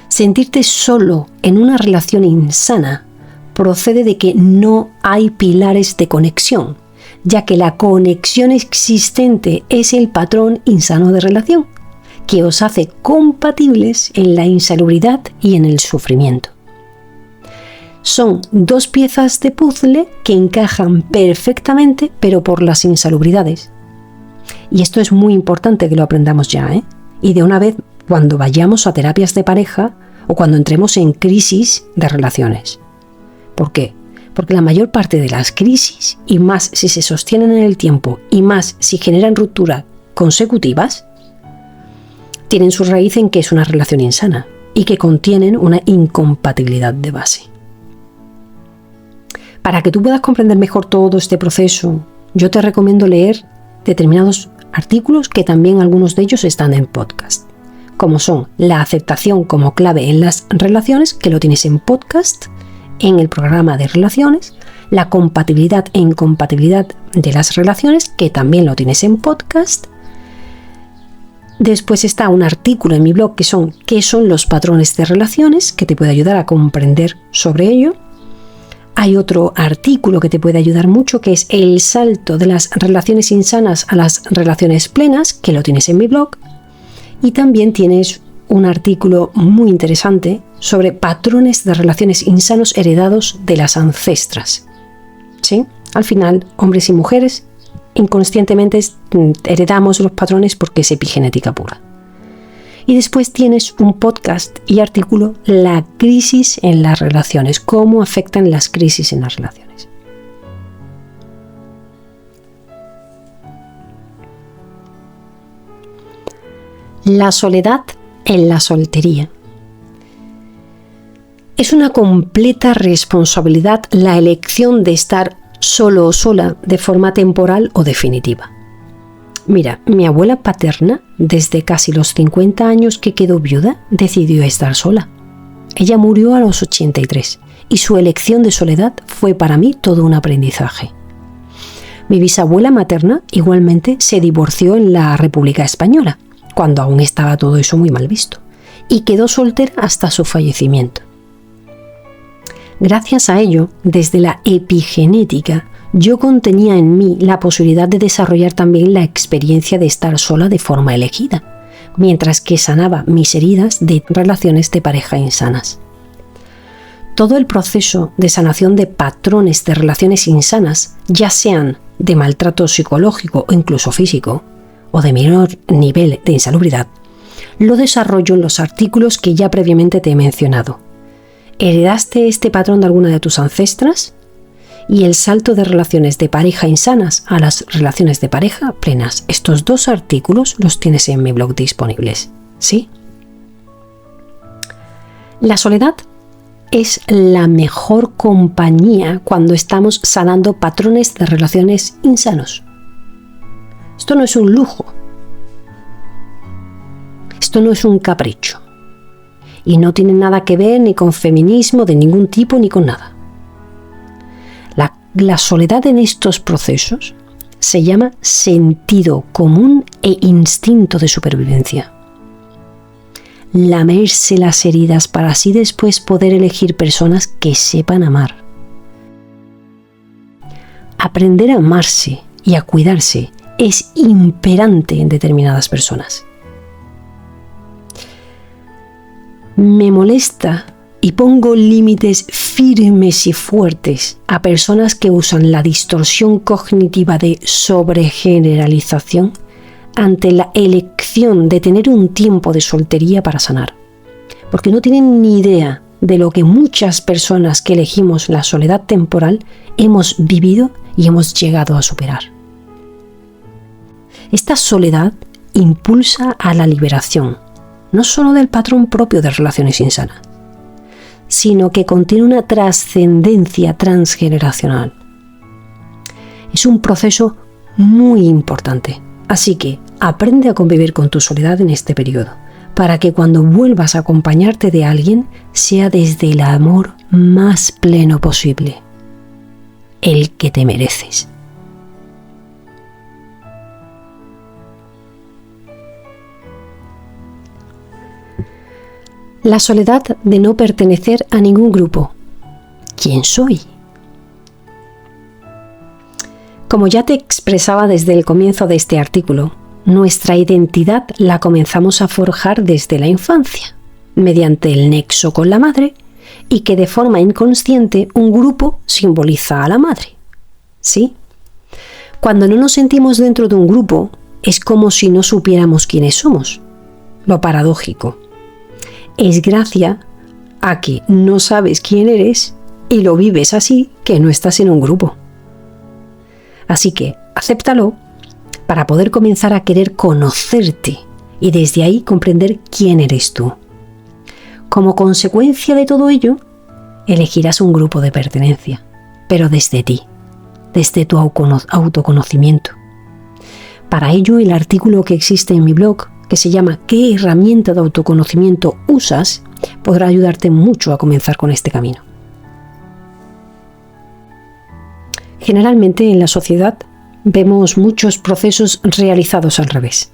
Sentirte solo en una relación insana procede de que no hay pilares de conexión, ya que la conexión existente es el patrón insano de relación, que os hace compatibles en la insalubridad y en el sufrimiento. Son dos piezas de puzzle que encajan perfectamente, pero por las insalubridades. Y esto es muy importante que lo aprendamos ya, ¿eh? Y de una vez cuando vayamos a terapias de pareja o cuando entremos en crisis de relaciones. ¿Por qué? Porque la mayor parte de las crisis, y más si se sostienen en el tiempo, y más si generan rupturas consecutivas, tienen su raíz en que es una relación insana y que contienen una incompatibilidad de base. Para que tú puedas comprender mejor todo este proceso, yo te recomiendo leer determinados artículos que también algunos de ellos están en podcast, como son La aceptación como clave en las relaciones, que lo tienes en podcast, en el programa de relaciones, La compatibilidad e incompatibilidad de las relaciones, que también lo tienes en podcast. Después está un artículo en mi blog que son ¿qué son los patrones de relaciones?, que te puede ayudar a comprender sobre ello. Hay otro artículo que te puede ayudar mucho, que es El salto de las relaciones insanas a las relaciones plenas, que lo tienes en mi blog. Y también tienes un artículo muy interesante sobre patrones de relaciones insanos heredados de las ancestras. ¿Sí? Al final, hombres y mujeres inconscientemente heredamos los patrones porque es epigenética pura. Y después tienes un podcast y artículo, La crisis en las relaciones, cómo afectan las crisis en las relaciones. La soledad en la soltería. Es una completa responsabilidad la elección de estar solo o sola de forma temporal o definitiva. Mira, mi abuela paterna, desde casi los 50 años que quedó viuda, decidió estar sola. Ella murió a los 83 y su elección de soledad fue para mí todo un aprendizaje. Mi bisabuela materna igualmente se divorció en la República Española, cuando aún estaba todo eso muy mal visto, y quedó soltera hasta su fallecimiento. Gracias a ello, desde la epigenética, yo contenía en mí la posibilidad de desarrollar también la experiencia de estar sola de forma elegida, mientras que sanaba mis heridas de relaciones de pareja insanas. Todo el proceso de sanación de patrones de relaciones insanas, ya sean de maltrato psicológico o incluso físico, o de menor nivel de insalubridad, lo desarrollo en los artículos que ya previamente te he mencionado. ¿Heredaste este patrón de alguna de tus ancestras? Y el salto de relaciones de pareja insanas a las relaciones de pareja plenas. Estos 2 artículos los tienes en mi blog disponibles, ¿sí? La soledad es la mejor compañía cuando estamos sanando patrones de relaciones insanos. Esto no es un lujo. Esto no es un capricho. Y no tiene nada que ver ni con feminismo de ningún tipo ni con nada. La soledad en estos procesos se llama sentido común e instinto de supervivencia. Lamerse las heridas para así después poder elegir personas que sepan amar. Aprender a amarse y a cuidarse es imperante en determinadas personas. Me molesta y pongo límites firmes y fuertes a personas que usan la distorsión cognitiva de sobregeneralización ante la elección de tener un tiempo de soltería para sanar, porque no tienen ni idea de lo que muchas personas que elegimos la soledad temporal hemos vivido y hemos llegado a superar. Esta soledad impulsa a la liberación, no solo del patrón propio de relaciones insanas, sino que contiene una trascendencia transgeneracional. Es un proceso muy importante, así que aprende a convivir con tu soledad en este periodo, para que cuando vuelvas a acompañarte de alguien sea desde el amor más pleno posible, el que te mereces. La soledad de no pertenecer a ningún grupo. ¿Quién soy? Como ya te expresaba desde el comienzo de este artículo, nuestra identidad la comenzamos a forjar desde la infancia, mediante el nexo con la madre, y que de forma inconsciente un grupo simboliza a la madre. ¿Sí? Cuando no nos sentimos dentro de un grupo, es como si no supiéramos quiénes somos. Lo paradójico. Es gracias a que no sabes quién eres y lo vives así que no estás en un grupo. Así que acéptalo para poder comenzar a querer conocerte y desde ahí comprender quién eres tú. Como consecuencia de todo ello, elegirás un grupo de pertenencia, pero desde ti, desde tu autoconocimiento. Para ello, el artículo que existe en mi blog, que se llama ¿Qué herramienta de autoconocimiento usas?, podrá ayudarte mucho a comenzar con este camino. Generalmente en la sociedad vemos muchos procesos realizados al revés.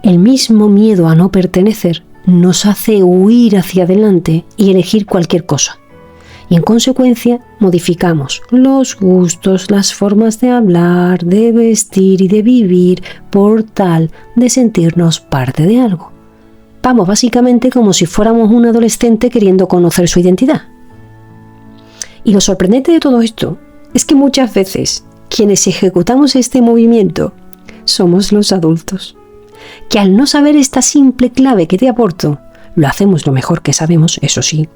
El mismo miedo a no pertenecer nos hace huir hacia adelante y elegir cualquier cosa. Y en consecuencia modificamos los gustos, las formas de hablar, de vestir y de vivir por tal de sentirnos parte de algo. Vamos, básicamente como si fuéramos un adolescente queriendo conocer su identidad. Y lo sorprendente de todo esto es que muchas veces quienes ejecutamos este movimiento somos los adultos, que al no saber esta simple clave que te aporto, lo hacemos lo mejor que sabemos, eso sí,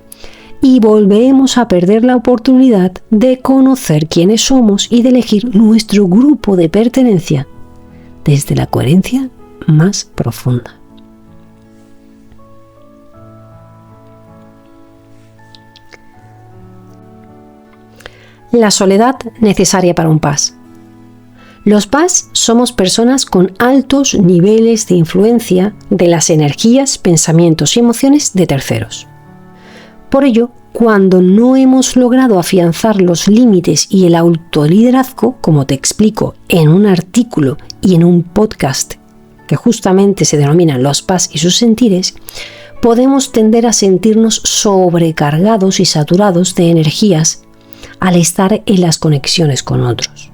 y volvemos a perder la oportunidad de conocer quiénes somos y de elegir nuestro grupo de pertenencia desde la coherencia más profunda. La soledad necesaria para un PAS. Los PAS somos personas con altos niveles de influencia de las energías, pensamientos y emociones de terceros. Por ello, cuando no hemos logrado afianzar los límites y el autoliderazgo, como te explico en un artículo y en un podcast que justamente se denomina Los PAS y sus sentires, podemos tender a sentirnos sobrecargados y saturados de energías al estar en las conexiones con otros.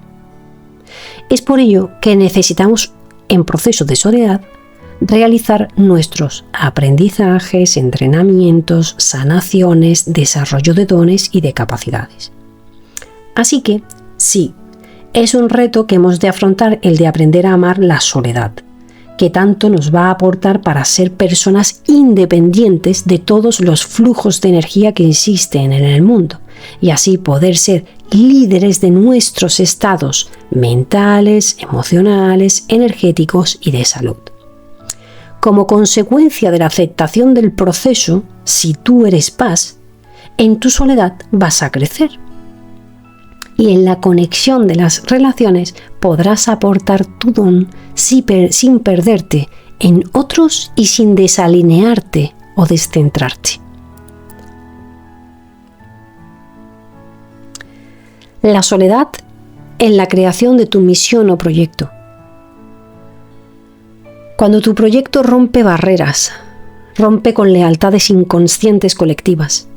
Es por ello que necesitamos, en proceso de soledad, realizar nuestros aprendizajes, entrenamientos, sanaciones, desarrollo de dones y de capacidades. Así que, sí, es un reto que hemos de afrontar el de aprender a amar la soledad, que tanto nos va a aportar para ser personas independientes de todos los flujos de energía que existen en el mundo y así poder ser líderes de nuestros estados mentales, emocionales, energéticos y de salud. Como consecuencia de la aceptación del proceso, si tú eres paz, en tu soledad vas a crecer. Y en la conexión de las relaciones podrás aportar tu don sin perderte en otros y sin desalinearte o descentrarte. La soledad en la creación de tu misión o proyecto. Cuando tu proyecto rompe barreras, rompe con lealtades inconscientes colectivas,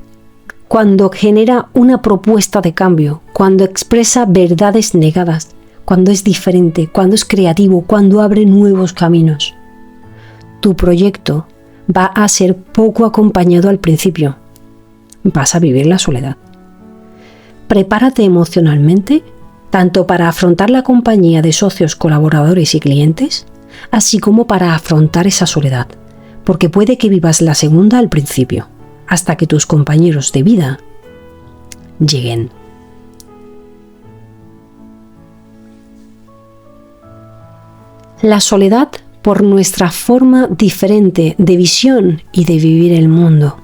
cuando genera una propuesta de cambio, cuando expresa verdades negadas, cuando es diferente, cuando es creativo, cuando abre nuevos caminos. Tu proyecto va a ser poco acompañado al principio. Vas a vivir la soledad. Prepárate emocionalmente, tanto para afrontar la compañía de socios, colaboradores y clientes, así como para afrontar esa soledad, porque puede que vivas la segunda al principio, hasta que tus compañeros de vida lleguen. La soledad por nuestra forma diferente de visión y de vivir el mundo.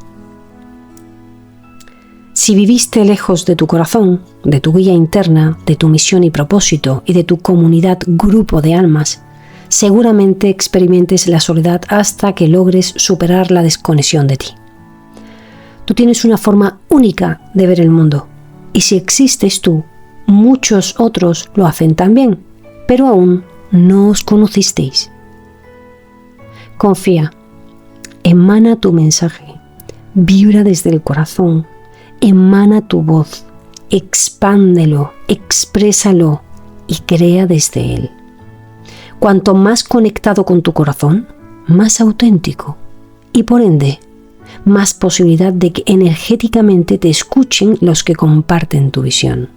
Si viviste lejos de tu corazón, de tu guía interna, de tu misión y propósito y de tu comunidad grupo de almas, seguramente experimentes la soledad hasta que logres superar la desconexión de ti. Tú tienes una forma única de ver el mundo, y si existes tú, muchos otros lo hacen también, pero aún no os conocisteis. Confía, emana tu mensaje, vibra desde el corazón, emana tu voz, expándelo, exprésalo y crea desde él. Cuanto más conectado con tu corazón, más auténtico y por ende, más posibilidad de que energéticamente te escuchen los que comparten tu visión.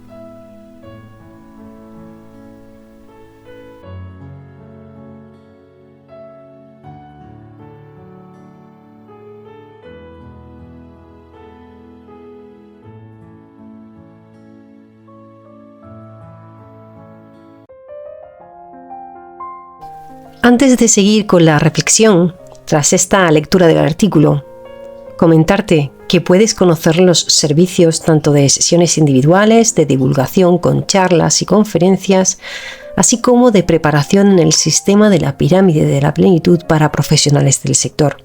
Antes de seguir con la reflexión, tras esta lectura del artículo, comentarte que puedes conocer los servicios tanto de sesiones individuales, de divulgación con charlas y conferencias, así como de preparación en el sistema de la pirámide de la plenitud para profesionales del sector.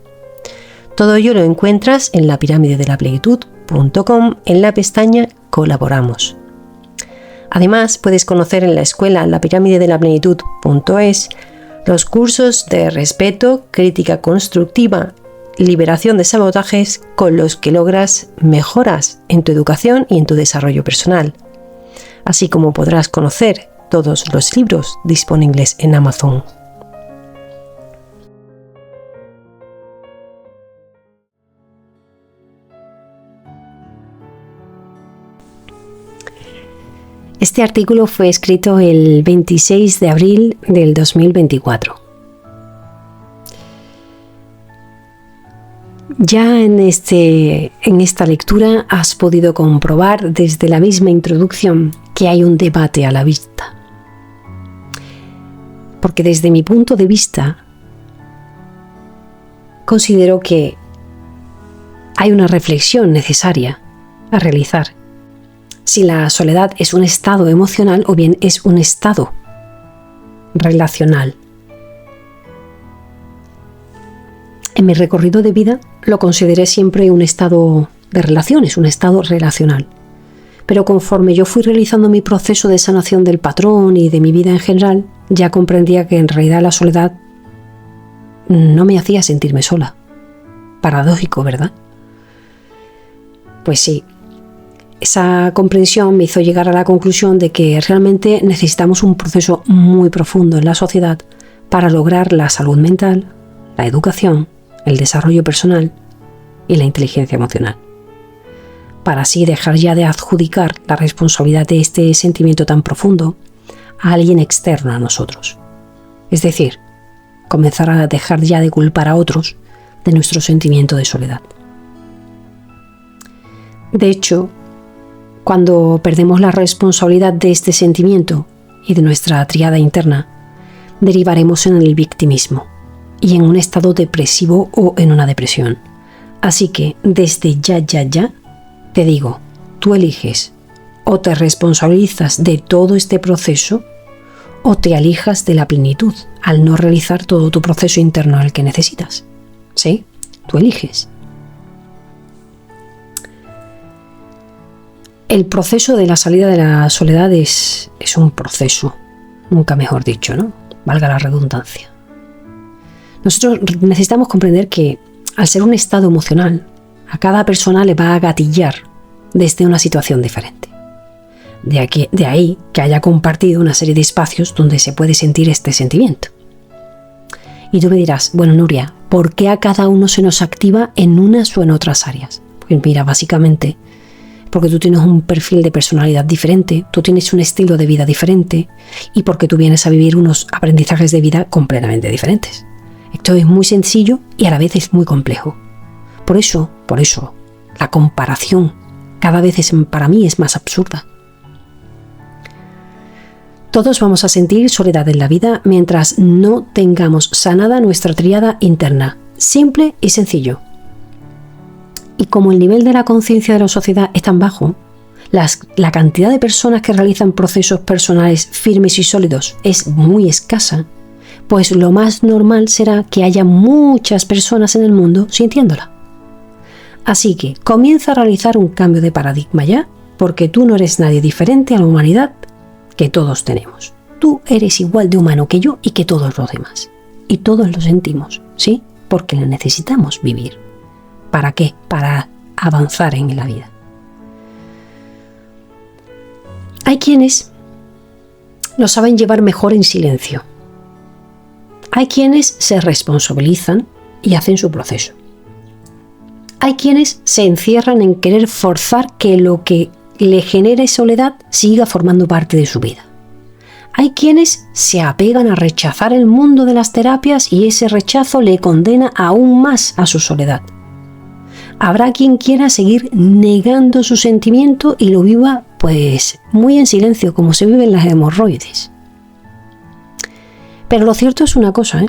Todo ello lo encuentras en lapiramidedelaplenitude.com en la pestaña Colaboramos. Además, puedes conocer en la escuela lapiramidedelaplenitude.es los cursos de respeto, crítica constructiva, liberación de sabotajes con los que logras mejoras en tu educación y en tu desarrollo personal. Así como podrás conocer todos los libros disponibles en Amazon. Este artículo fue escrito el 26 de abril del 2024. Ya en esta lectura has podido comprobar desde la misma introducción que hay un debate a la vista. Porque desde mi punto de vista, considero que hay una reflexión necesaria a realizar. Si la soledad es un estado emocional o bien es un estado relacional. En mi recorrido de vida lo consideré siempre un estado de relaciones, un estado relacional. Pero conforme yo fui realizando mi proceso de sanación del patrón y de mi vida en general, ya comprendía que en realidad la soledad no me hacía sentirme sola. Paradójico, ¿verdad? Pues sí. Esa comprensión me hizo llegar a la conclusión de que realmente necesitamos un proceso muy profundo en la sociedad para lograr la salud mental, la educación, el desarrollo personal y la inteligencia emocional. Para así dejar ya de adjudicar la responsabilidad de este sentimiento tan profundo a alguien externo a nosotros. Es decir, comenzar a dejar ya de culpar a otros de nuestro sentimiento de soledad. De hecho, cuando perdemos la responsabilidad de este sentimiento y de nuestra tríada interna, derivaremos en el victimismo y en un estado depresivo o en una depresión. Así que desde ya, te digo, tú eliges o te responsabilizas de todo este proceso o te alejas de la plenitud al no realizar todo tu proceso interno al que necesitas. ¿Sí? Tú eliges. El proceso de la salida de la soledad es un proceso, nunca mejor dicho, ¿no? Valga la redundancia. Nosotros necesitamos comprender que, al ser un estado emocional, a cada persona le va a gatillar desde una situación diferente. De ahí que haya compartido una serie de espacios donde se puede sentir este sentimiento. Y tú me dirás, bueno, Nuria, ¿por qué a cada uno se nos activa en unas o en otras áreas? Pues mira, básicamente, porque tú tienes un perfil de personalidad diferente, tú tienes un estilo de vida diferente y porque tú vienes a vivir unos aprendizajes de vida completamente diferentes. Esto es muy sencillo y a la vez es muy complejo. Por eso, la comparación cada vez para mí es más absurda. Todos vamos a sentir soledad en la vida mientras no tengamos sanada nuestra tríada interna. Simple y sencillo. Y como el nivel de la conciencia de la sociedad es tan bajo, la cantidad de personas que realizan procesos personales firmes y sólidos es muy escasa, pues lo más normal será que haya muchas personas en el mundo sintiéndola. Así que comienza a realizar un cambio de paradigma ya, porque tú no eres nadie diferente a la humanidad que todos tenemos. Tú eres igual de humano que yo y que todos los demás. Y todos lo sentimos, ¿sí? Porque la necesitamos vivir. ¿Para qué? Para avanzar en la vida. Hay quienes lo saben llevar mejor en silencio. Hay quienes se responsabilizan y hacen su proceso. Hay quienes se encierran en querer forzar que lo que le genere soledad siga formando parte de su vida. Hay quienes se apegan a rechazar el mundo de las terapias y ese rechazo le condena aún más a su soledad. Habrá quien quiera seguir negando su sentimiento y lo viva pues muy en silencio, como se viven las hemorroides. Pero lo cierto es una cosa,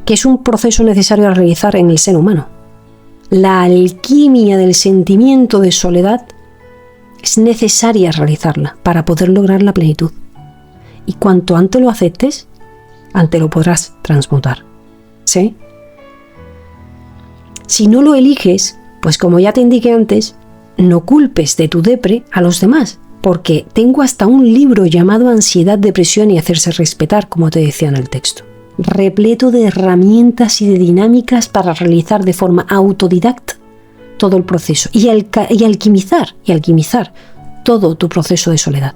que es un proceso necesario a realizar en el ser humano. La alquimia del sentimiento de soledad es necesaria realizarla para poder lograr la plenitud. Y cuanto antes lo aceptes, antes lo podrás transmutar. ¿Sí? Si no lo eliges, pues como ya te indiqué antes, no culpes de tu depre a los demás, porque tengo hasta un libro llamado Ansiedad, Depresión y Hacerse Respetar, como te decía en el texto, repleto de herramientas y de dinámicas para realizar de forma autodidacta todo el proceso y alquimizar todo tu proceso de soledad.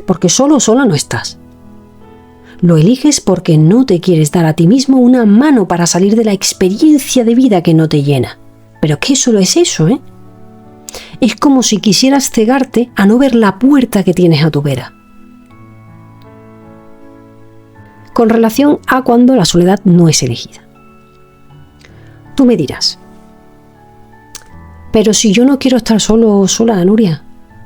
Porque solo o sola no estás. Lo eliges porque no te quieres dar a ti mismo una mano para salir de la experiencia de vida que no te llena. Pero ¿qué solo es eso, Es como si quisieras cegarte a no ver la puerta que tienes a tu vera. Con relación a cuando la soledad no es elegida. Tú me dirás, pero si yo no quiero estar solo o sola, Nuria,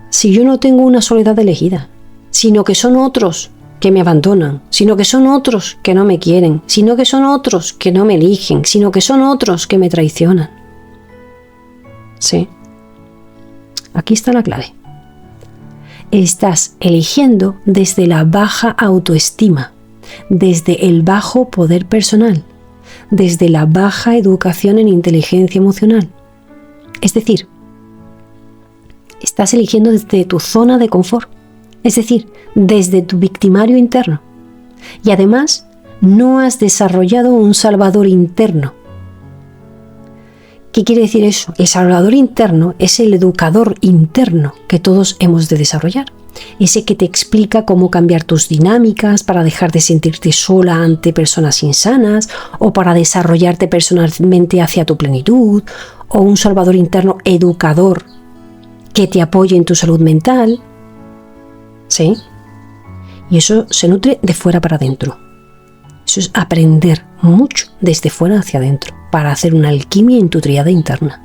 si yo no tengo una soledad elegida, sino que son otros que me abandonan, sino que son otros que no me quieren, sino que son otros que no me eligen, sino que son otros que me traicionan. Sí, aquí está la clave. Estás eligiendo desde la baja autoestima, desde el bajo poder personal, desde la baja educación en inteligencia emocional. Es decir, estás eligiendo desde tu zona de confort, es decir, desde tu victimario interno. Y además, no has desarrollado un salvador interno. ¿Qué quiere decir eso? El salvador interno es el educador interno que todos hemos de desarrollar. Ese que te explica cómo cambiar tus dinámicas para dejar de sentirte sola ante personas insanas o para desarrollarte personalmente hacia tu plenitud, o un salvador interno educador que te apoye en tu salud mental. ¿Sí? Y eso se nutre de fuera para adentro. Eso es aprender mucho desde fuera hacia adentro para hacer una alquimia en tu tríada interna.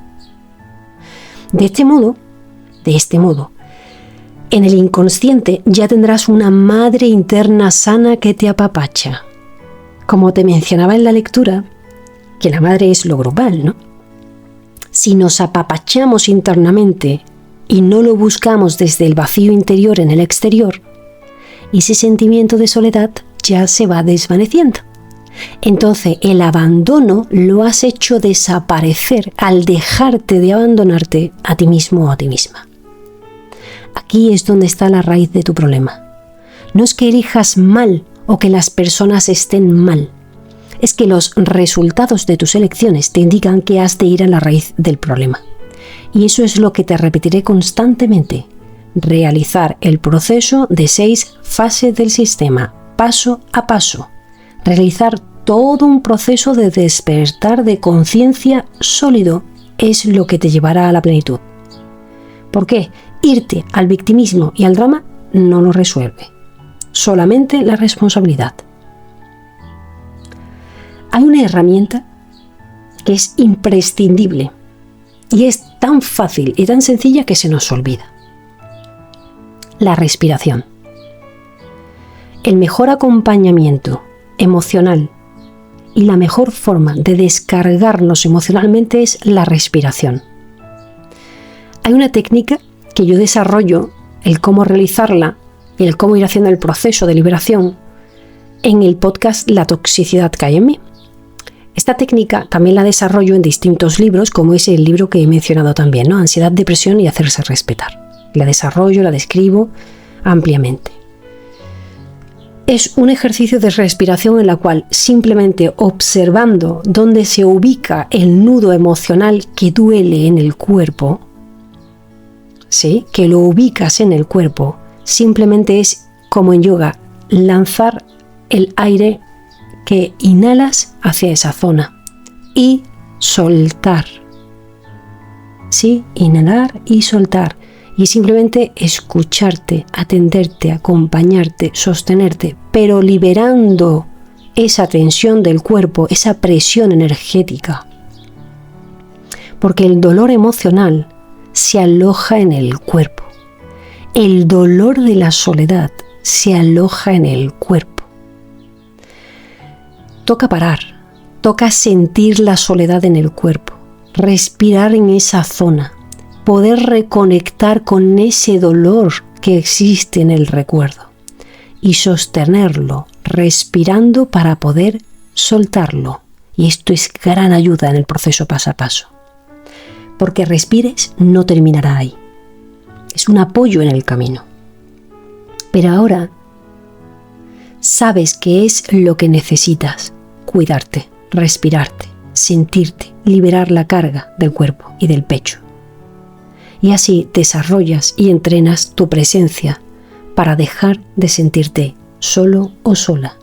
De este modo, en el inconsciente ya tendrás una madre interna sana que te apapacha. Como te mencionaba en la lectura, que la madre es lo grupal, ¿no? Si nos apapachamos internamente y no lo buscamos desde el vacío interior en el exterior, ese sentimiento de soledad ya se va desvaneciendo. Entonces el abandono lo has hecho desaparecer al dejarte de abandonarte a ti mismo o a ti misma. Aquí es donde está la raíz de tu problema. No es que elijas mal o que las personas estén mal. Es que los resultados de tus elecciones te indican que has de ir a la raíz del problema. Y eso es lo que te repetiré constantemente. Realizar el proceso de 6 fases del sistema, paso a paso. Realizar todo un proceso de despertar de conciencia sólido es lo que te llevará a la plenitud. ¿Por qué? Irte al victimismo y al drama no lo resuelve. Solamente la responsabilidad. Hay una herramienta que es imprescindible y es tan fácil y tan sencilla que se nos olvida. La respiración. El mejor acompañamiento emocional y la mejor forma de descargarnos emocionalmente es la respiración. Hay una técnica que yo desarrollo, el cómo realizarla y el cómo ir haciendo el proceso de liberación en el podcast La toxicidad que hay en mí. Esta técnica también la desarrollo en distintos libros, como es el libro que he mencionado también, ¿no? Ansiedad, depresión y hacerse respetar. La desarrollo, la describo ampliamente. Es un ejercicio de respiración en la cual simplemente observando dónde se ubica el nudo emocional que duele en el cuerpo, ¿sí? Que lo ubicas en el cuerpo, simplemente es como en yoga, lanzar el aire que inhalas hacia esa zona y soltar. ¿Sí? Inhalar y soltar. Y simplemente escucharte, atenderte, acompañarte, sostenerte, pero liberando esa tensión del cuerpo, esa presión energética. Porque el dolor emocional se aloja en el cuerpo. El dolor de la soledad se aloja en el cuerpo. Toca parar, toca sentir la soledad en el cuerpo, respirar en esa zona, poder reconectar con ese dolor que existe en el recuerdo y sostenerlo, respirando para poder soltarlo. Y esto es gran ayuda en el proceso paso a paso. Porque respires no terminará ahí. Es un apoyo en el camino. Pero ahora sabes qué es lo que necesitas: cuidarte, respirarte, sentirte, liberar la carga del cuerpo y del pecho. Y así desarrollas y entrenas tu presencia para dejar de sentirte solo o sola,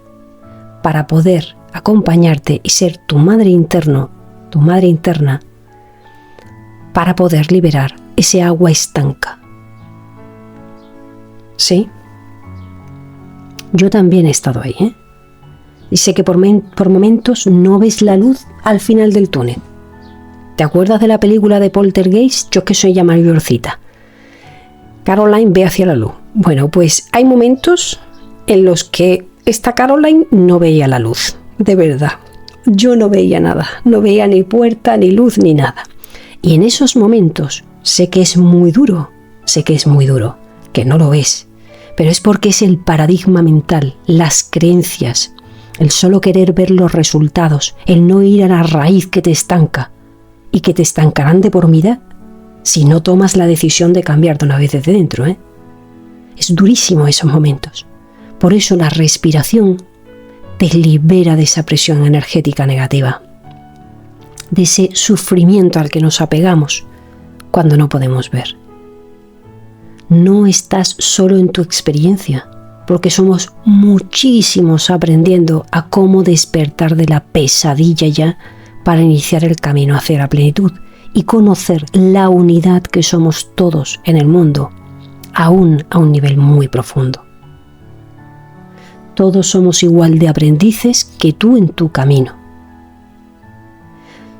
para poder acompañarte y ser tu madre interna, para poder liberar ese agua estanca. ¿Sí? Yo también he estado ahí, ¿eh? Y sé que por momentos no ves la luz al final del túnel. ¿Te acuerdas de la película de Poltergeist? Yo que soy ya mayorcita. Caroline ve hacia la luz. Bueno, pues hay momentos en los que esta Caroline no veía la luz. De verdad. Yo no veía nada. No veía ni puerta, ni luz, ni nada. Y en esos momentos sé que es muy duro. Que no lo ves. Pero es porque es el paradigma mental, las creencias, el solo querer ver los resultados, el no ir a la raíz que te estanca. Y que te estancarán de por vida si no tomas la decisión de cambiarte una vez desde dentro, ¿eh? Es durísimo esos momentos. Por eso la respiración te libera de esa presión energética negativa, de ese sufrimiento al que nos apegamos cuando no podemos ver. No estás solo en tu experiencia, porque somos muchísimos aprendiendo a cómo despertar de la pesadilla ya para iniciar el camino hacia la plenitud y conocer la unidad que somos todos en el mundo, aún a un nivel muy profundo. Todos somos igual de aprendices que tú en tu camino.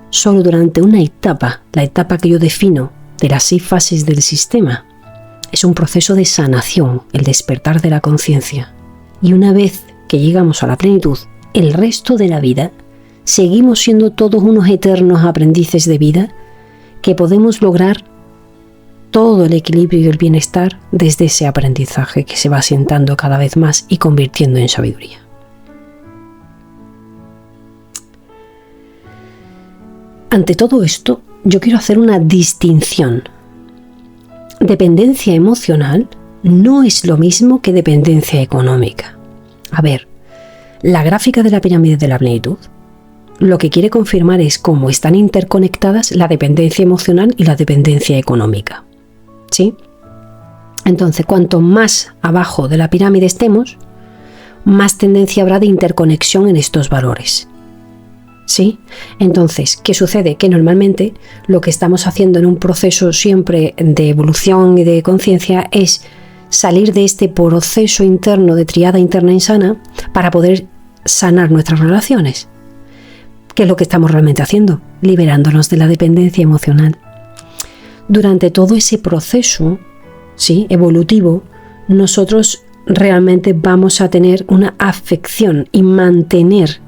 Solo durante una etapa, la etapa que yo defino de las 6 fases del sistema, es un proceso de sanación, el despertar de la conciencia. Y una vez que llegamos a la plenitud, el resto de la vida, seguimos siendo todos unos eternos aprendices de vida que podemos lograr todo el equilibrio y el bienestar desde ese aprendizaje que se va asentando cada vez más y convirtiendo en sabiduría. Ante todo esto, yo quiero hacer una distinción. Dependencia emocional no es lo mismo que dependencia económica. A ver, la gráfica de la pirámide de la plenitud lo que quiere confirmar es cómo están interconectadas la dependencia emocional y la dependencia económica. ¿Sí? Entonces, cuanto más abajo de la pirámide estemos, más tendencia habrá de interconexión en estos valores. ¿Sí? Entonces, ¿qué sucede? Que normalmente lo que estamos haciendo en un proceso siempre de evolución y de conciencia es salir de este proceso interno de triada interna insana para poder sanar nuestras relaciones. ¿Qué es lo que estamos realmente haciendo? Liberándonos de la dependencia emocional. Durante todo ese proceso, ¿sí?, evolutivo, nosotros realmente vamos a tener una afección y mantener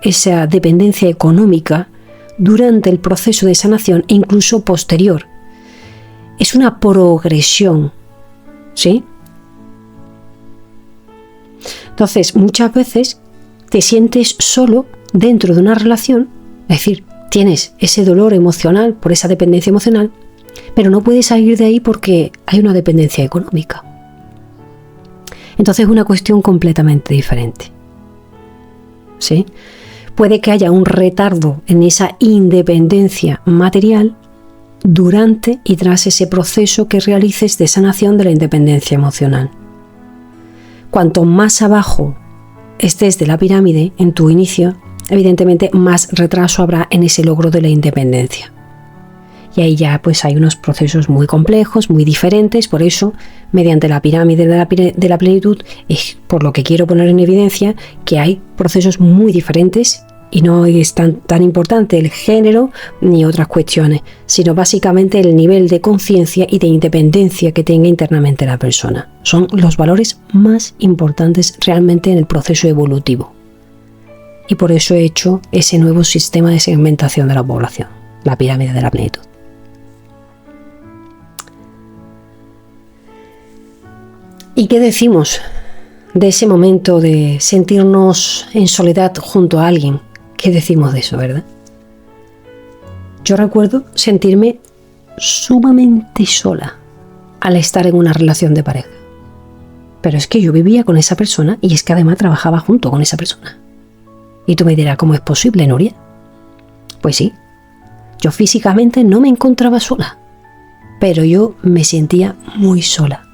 esa dependencia económica durante el proceso de sanación e incluso posterior. Es una progresión, ¿sí? Entonces, muchas veces te sientes solo dentro de una relación, es decir, tienes ese dolor emocional por esa dependencia emocional, pero no puedes salir de ahí porque hay una dependencia económica. Entonces es una cuestión completamente diferente. ¿Sí? Puede que haya un retardo en esa independencia material durante y tras ese proceso que realices de sanación de la independencia emocional. Cuanto más abajo estés de la pirámide en tu inicio, evidentemente más retraso habrá en ese logro de la independencia. Y ahí ya pues hay unos procesos muy complejos, muy diferentes. Por eso, mediante la pirámide de la plenitud, es por lo que quiero poner en evidencia que hay procesos muy diferentes y no es tan importante el género ni otras cuestiones, sino básicamente el nivel de conciencia y de independencia que tenga internamente la persona. Son los valores más importantes realmente en el proceso evolutivo. Y por eso he hecho ese nuevo sistema de segmentación de la población, la pirámide de la plenitud. ¿Y qué decimos de ese momento de sentirnos en soledad junto a alguien? ¿Qué decimos de eso, verdad? Yo recuerdo sentirme sumamente sola al estar en una relación de pareja. Pero es que yo vivía con esa persona y es que además trabajaba junto con esa persona. Y tú me dirás, ¿cómo es posible, Nuria? Pues sí, yo físicamente no me encontraba sola, pero yo me sentía muy sola.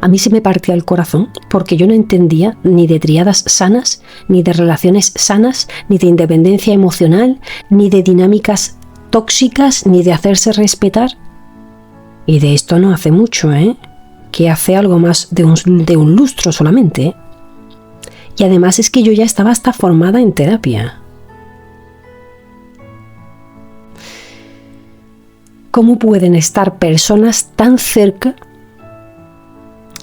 A mí se me partía el corazón porque yo no entendía ni de tríadas sanas, ni de relaciones sanas, ni de independencia emocional, ni de dinámicas tóxicas, ni de hacerse respetar. Y de esto no hace mucho, que hace algo más de un lustro solamente. Y además es que yo ya estaba hasta formada en terapia. ¿Cómo pueden estar personas tan cerca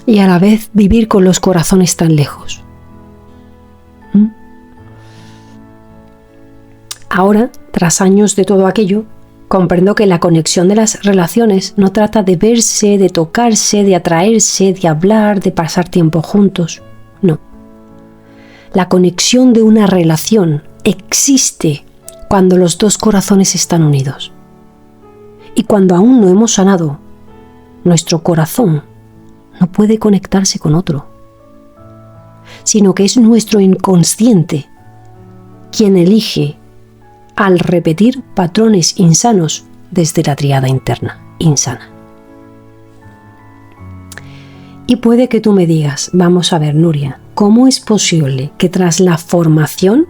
y a la vez vivir con los corazones tan lejos? Ahora, tras años de todo aquello, comprendo que la conexión de las relaciones no trata de verse, de tocarse, de atraerse, de hablar, de pasar tiempo juntos. No. La conexión de una relación existe cuando los dos corazones están unidos. Y cuando aún no hemos sanado, nuestro corazón no puede conectarse con otro, sino que es nuestro inconsciente quien elige al repetir patrones insanos desde la triada interna, insana. Y puede que tú me digas, vamos a ver, Nuria, ¿cómo es posible que tras la formación,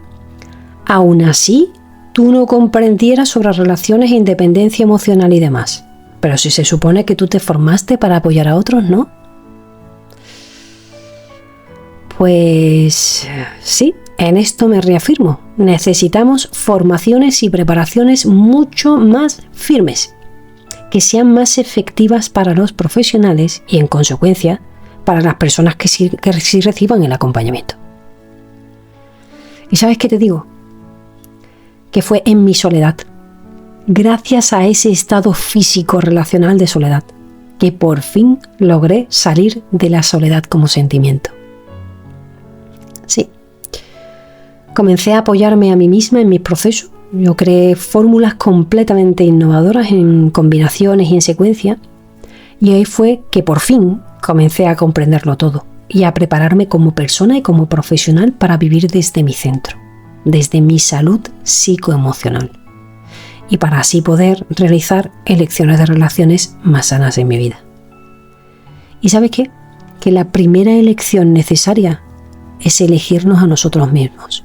aún así, tú no comprendieras sobre relaciones e independencia emocional y demás? Pero si se supone que tú te formaste para apoyar a otros, ¿no? Pues sí, en esto me reafirmo. Necesitamos formaciones y preparaciones mucho más firmes, que sean más efectivas para los profesionales y, en consecuencia, para las personas que sí reciban el acompañamiento. ¿Y sabes qué te digo? Que fue en mi soledad, gracias a ese estado físico relacional de soledad, que por fin logré salir de la soledad como sentimiento. Sí. Comencé a apoyarme a mí misma en mi proceso. Yo creé fórmulas completamente innovadoras en combinaciones y en secuencia. Y ahí fue que por fin comencé a comprenderlo todo y a prepararme como persona y como profesional para vivir desde mi centro, desde mi salud psicoemocional. Y para así poder realizar elecciones de relaciones más sanas en mi vida. ¿Y sabes qué? Que la primera elección necesaria es elegirnos a nosotros mismos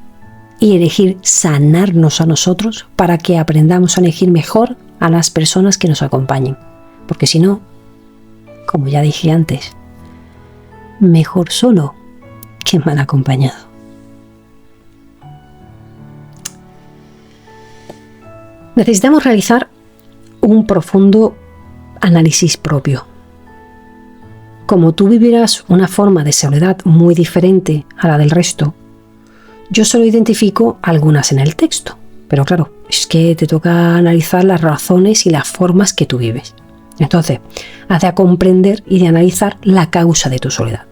y elegir sanarnos a nosotros para que aprendamos a elegir mejor a las personas que nos acompañen. Porque si no, como ya dije antes, mejor solo que mal acompañado. Necesitamos realizar un profundo análisis propio. Como tú vivirás una forma de soledad muy diferente a la del resto, yo solo identifico algunas en el texto, pero claro, es que te toca analizar las razones y las formas que tú vives. Entonces, has de comprender y de analizar la causa de tu soledad.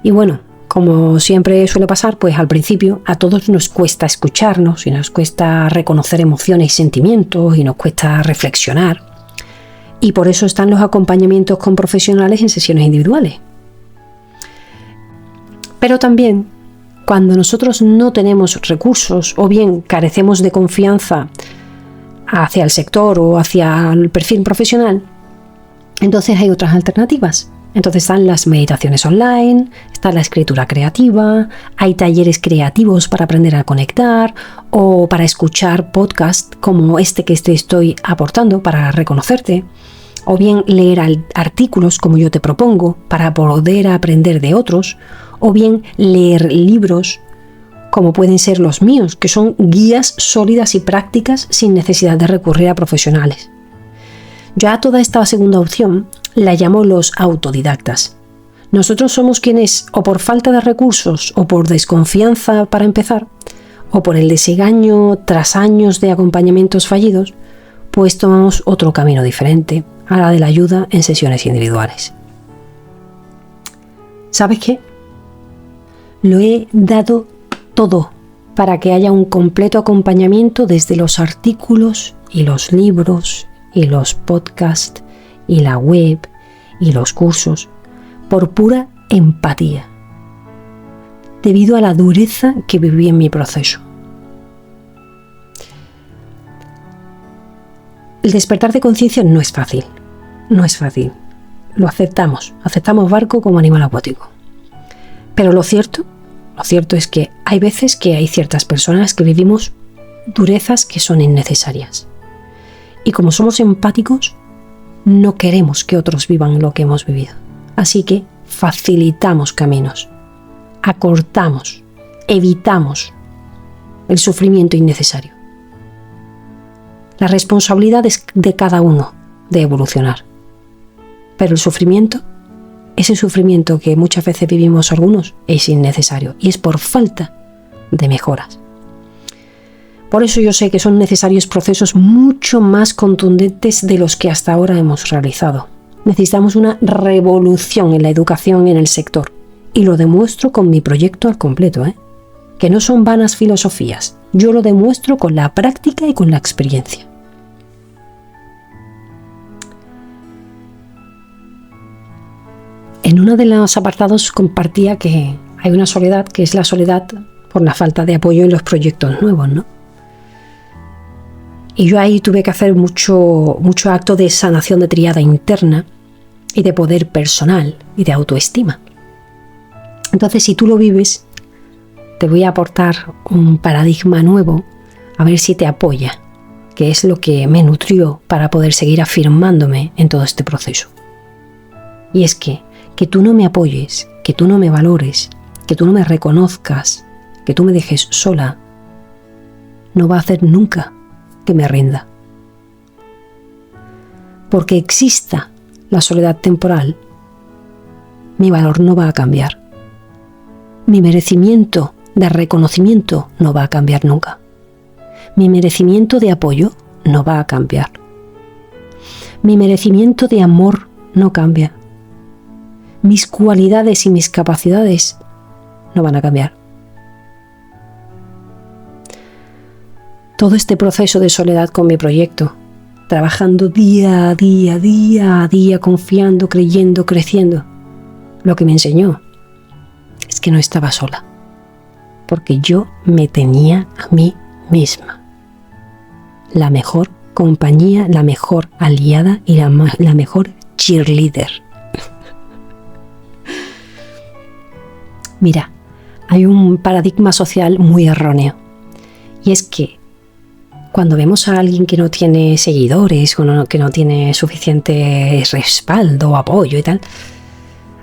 Y bueno, como siempre suele pasar, pues al principio a todos nos cuesta escucharnos y nos cuesta reconocer emociones y sentimientos y nos cuesta reflexionar. Y por eso están los acompañamientos con profesionales en sesiones individuales. Pero también, cuando nosotros no tenemos recursos o bien carecemos de confianza hacia el sector o hacia el perfil profesional, entonces hay otras alternativas. Entonces están las meditaciones online, está la escritura creativa, hay talleres creativos para aprender a conectar o para escuchar podcasts como este que te estoy aportando para reconocerte, o bien leer artículos como yo te propongo para poder aprender de otros, o bien leer libros como pueden ser los míos, que son guías sólidas y prácticas sin necesidad de recurrir a profesionales. Yo a toda esta segunda opción la llamo los autodidactas. Nosotros somos quienes, o por falta de recursos, o por desconfianza para empezar, o por el desengaño tras años de acompañamientos fallidos, pues tomamos otro camino diferente a la de la ayuda en sesiones individuales. ¿Sabes qué? Lo he dado todo para que haya un completo acompañamiento desde los artículos y los libros y los podcasts y la web y los cursos por pura empatía, debido a la dureza que viví en mi proceso. El despertar de conciencia no es fácil, no es fácil. Lo aceptamos barco como animal acuático. Pero lo cierto es que hay veces que hay ciertas personas que vivimos durezas que son innecesarias. Y como somos empáticos, no queremos que otros vivan lo que hemos vivido. Así que facilitamos caminos, acortamos, evitamos el sufrimiento innecesario. La responsabilidad es de cada uno de evolucionar. Pero el sufrimiento, ese sufrimiento que muchas veces vivimos algunos, es innecesario y es por falta de mejoras. Por eso yo sé que son necesarios procesos mucho más contundentes de los que hasta ahora hemos realizado. Necesitamos una revolución en la educación en el sector y lo demuestro con mi proyecto al completo, que no son vanas filosofías. Yo lo demuestro con la práctica y con la experiencia. En uno de los apartados compartía que hay una soledad que es la soledad por la falta de apoyo en los proyectos nuevos, ¿no? Y yo ahí tuve que hacer mucho acto de sanación de tríada interna y de poder personal y de autoestima. Entonces, si tú lo vives, te voy a aportar un paradigma nuevo, a ver si te apoya, que es lo que me nutrió para poder seguir afirmándome en todo este proceso. Y es que tú no me apoyes que tú no me valores, que tú no me reconozcas, que tú me dejes sola, no va a hacer nunca que me rinda. Porque exista la soledad temporal, mi valor no va a cambiar. Mi merecimiento de reconocimiento no va a cambiar nunca. Mi merecimiento de apoyo no va a cambiar. Mi merecimiento de amor no cambia. Mis cualidades y mis capacidades no van a cambiar. Todo este proceso de soledad con mi proyecto, trabajando día a día, confiando, creyendo, creciendo, lo que me enseñó es que no estaba sola, porque yo me tenía a mí misma. La mejor compañía, la mejor aliada y la mejor cheerleader. Mira, hay un paradigma social muy erróneo, y es que cuando vemos a alguien que no tiene seguidores o que no tiene suficiente respaldo o apoyo y tal,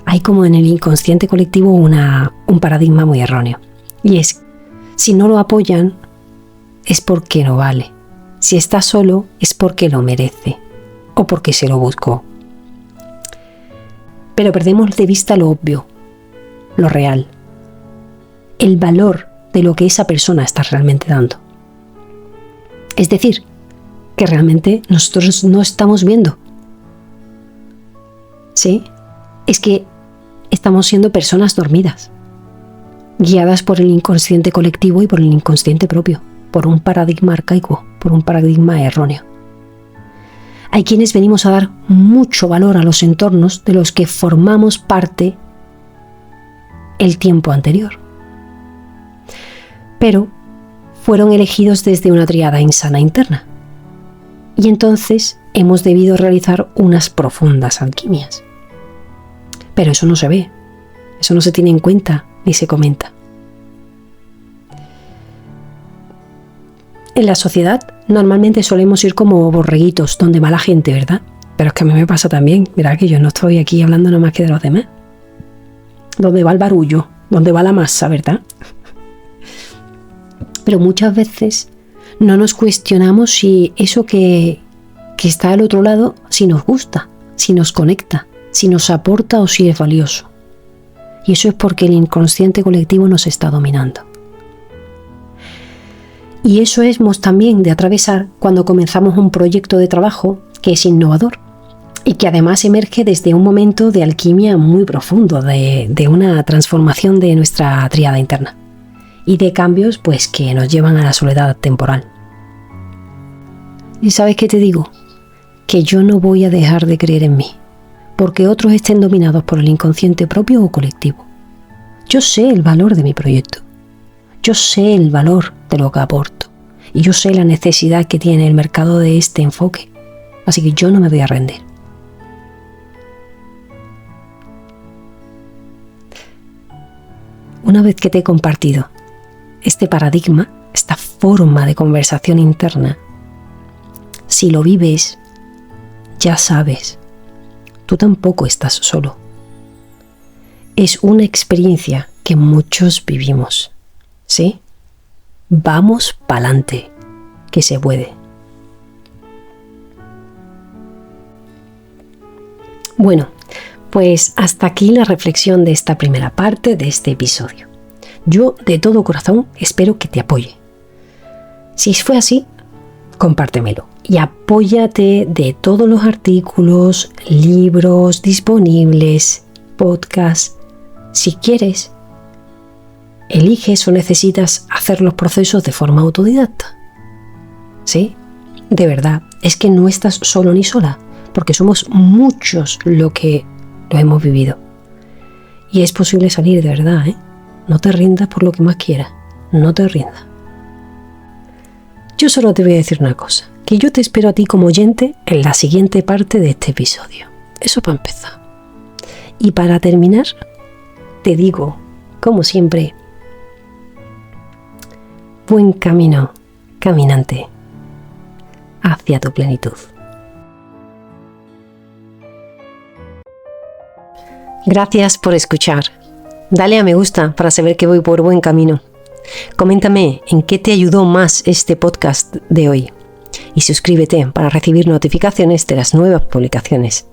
hay como en el inconsciente colectivo un paradigma muy erróneo. Y es, si no lo apoyan, es porque no vale. Si está solo, es porque lo merece o porque se lo buscó. Pero perdemos de vista lo obvio, lo real, el valor de lo que esa persona está realmente dando. Es decir, que realmente nosotros no estamos viendo. ¿Sí? Es que estamos siendo personas dormidas, guiadas por el inconsciente colectivo y por el inconsciente propio, por un paradigma arcaico, por un paradigma erróneo. Hay quienes venimos a dar mucho valor a los entornos de los que formamos parte el tiempo anterior. Pero fueron elegidos desde una tríada insana interna. Y entonces hemos debido realizar unas profundas alquimias. Pero eso no se ve, eso no se tiene en cuenta ni se comenta. En la sociedad normalmente solemos ir como borreguitos donde va la gente, ¿verdad? Pero es que a mí me pasa también, ¿verdad? Que yo no estoy aquí hablando nada más que de los demás. Donde va el barullo, donde va la masa, ¿verdad? Pero muchas veces no nos cuestionamos si eso que está al otro lado, si nos gusta, si nos conecta, si nos aporta o si es valioso. Y eso es porque el inconsciente colectivo nos está dominando. Y eso hemos también de atravesar cuando comenzamos un proyecto de trabajo que es innovador y que además emerge desde un momento de alquimia muy profundo, de una transformación de nuestra tríada interna y de cambios pues que nos llevan a la soledad temporal. ¿Y sabes qué te digo? Que yo no voy a dejar de creer en mí, porque otros estén dominados por el inconsciente propio o colectivo. Yo sé el valor de mi proyecto, yo sé el valor de lo que aporto, y yo sé la necesidad que tiene el mercado de este enfoque, así que yo no me voy a rendir. Una vez que te he compartido este paradigma, esta forma de conversación interna, si lo vives, ya sabes, tú tampoco estás solo. Es una experiencia que muchos vivimos, ¿sí? Vamos pa'lante, que se puede. Bueno, pues hasta aquí la reflexión de esta primera parte de este episodio. Yo de todo corazón espero que te apoye. Si fue así, compártemelo y apóyate de todos los artículos, libros disponibles, podcasts. Si quieres, eliges o necesitas hacer los procesos de forma autodidacta. ¿Sí? De verdad, es que no estás solo ni sola, porque somos muchos los que lo hemos vivido. Y es posible salir, de verdad, ¿eh? No te rindas por lo que más quieras, no te rindas. Yo solo te voy a decir una cosa, que yo te espero a ti como oyente en la siguiente parte de este episodio. Eso para empezar. Y para terminar, te digo, como siempre, buen camino, caminante, hacia tu plenitud. Gracias por escuchar. Dale a me gusta para saber que voy por buen camino. Coméntame en qué te ayudó más este podcast de hoy. Y suscríbete para recibir notificaciones de las nuevas publicaciones.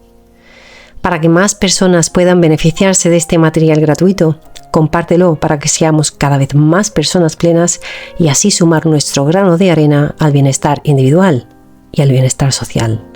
Para que más personas puedan beneficiarse de este material gratuito, compártelo para que seamos cada vez más personas plenas y así sumar nuestro grano de arena al bienestar individual y al bienestar social.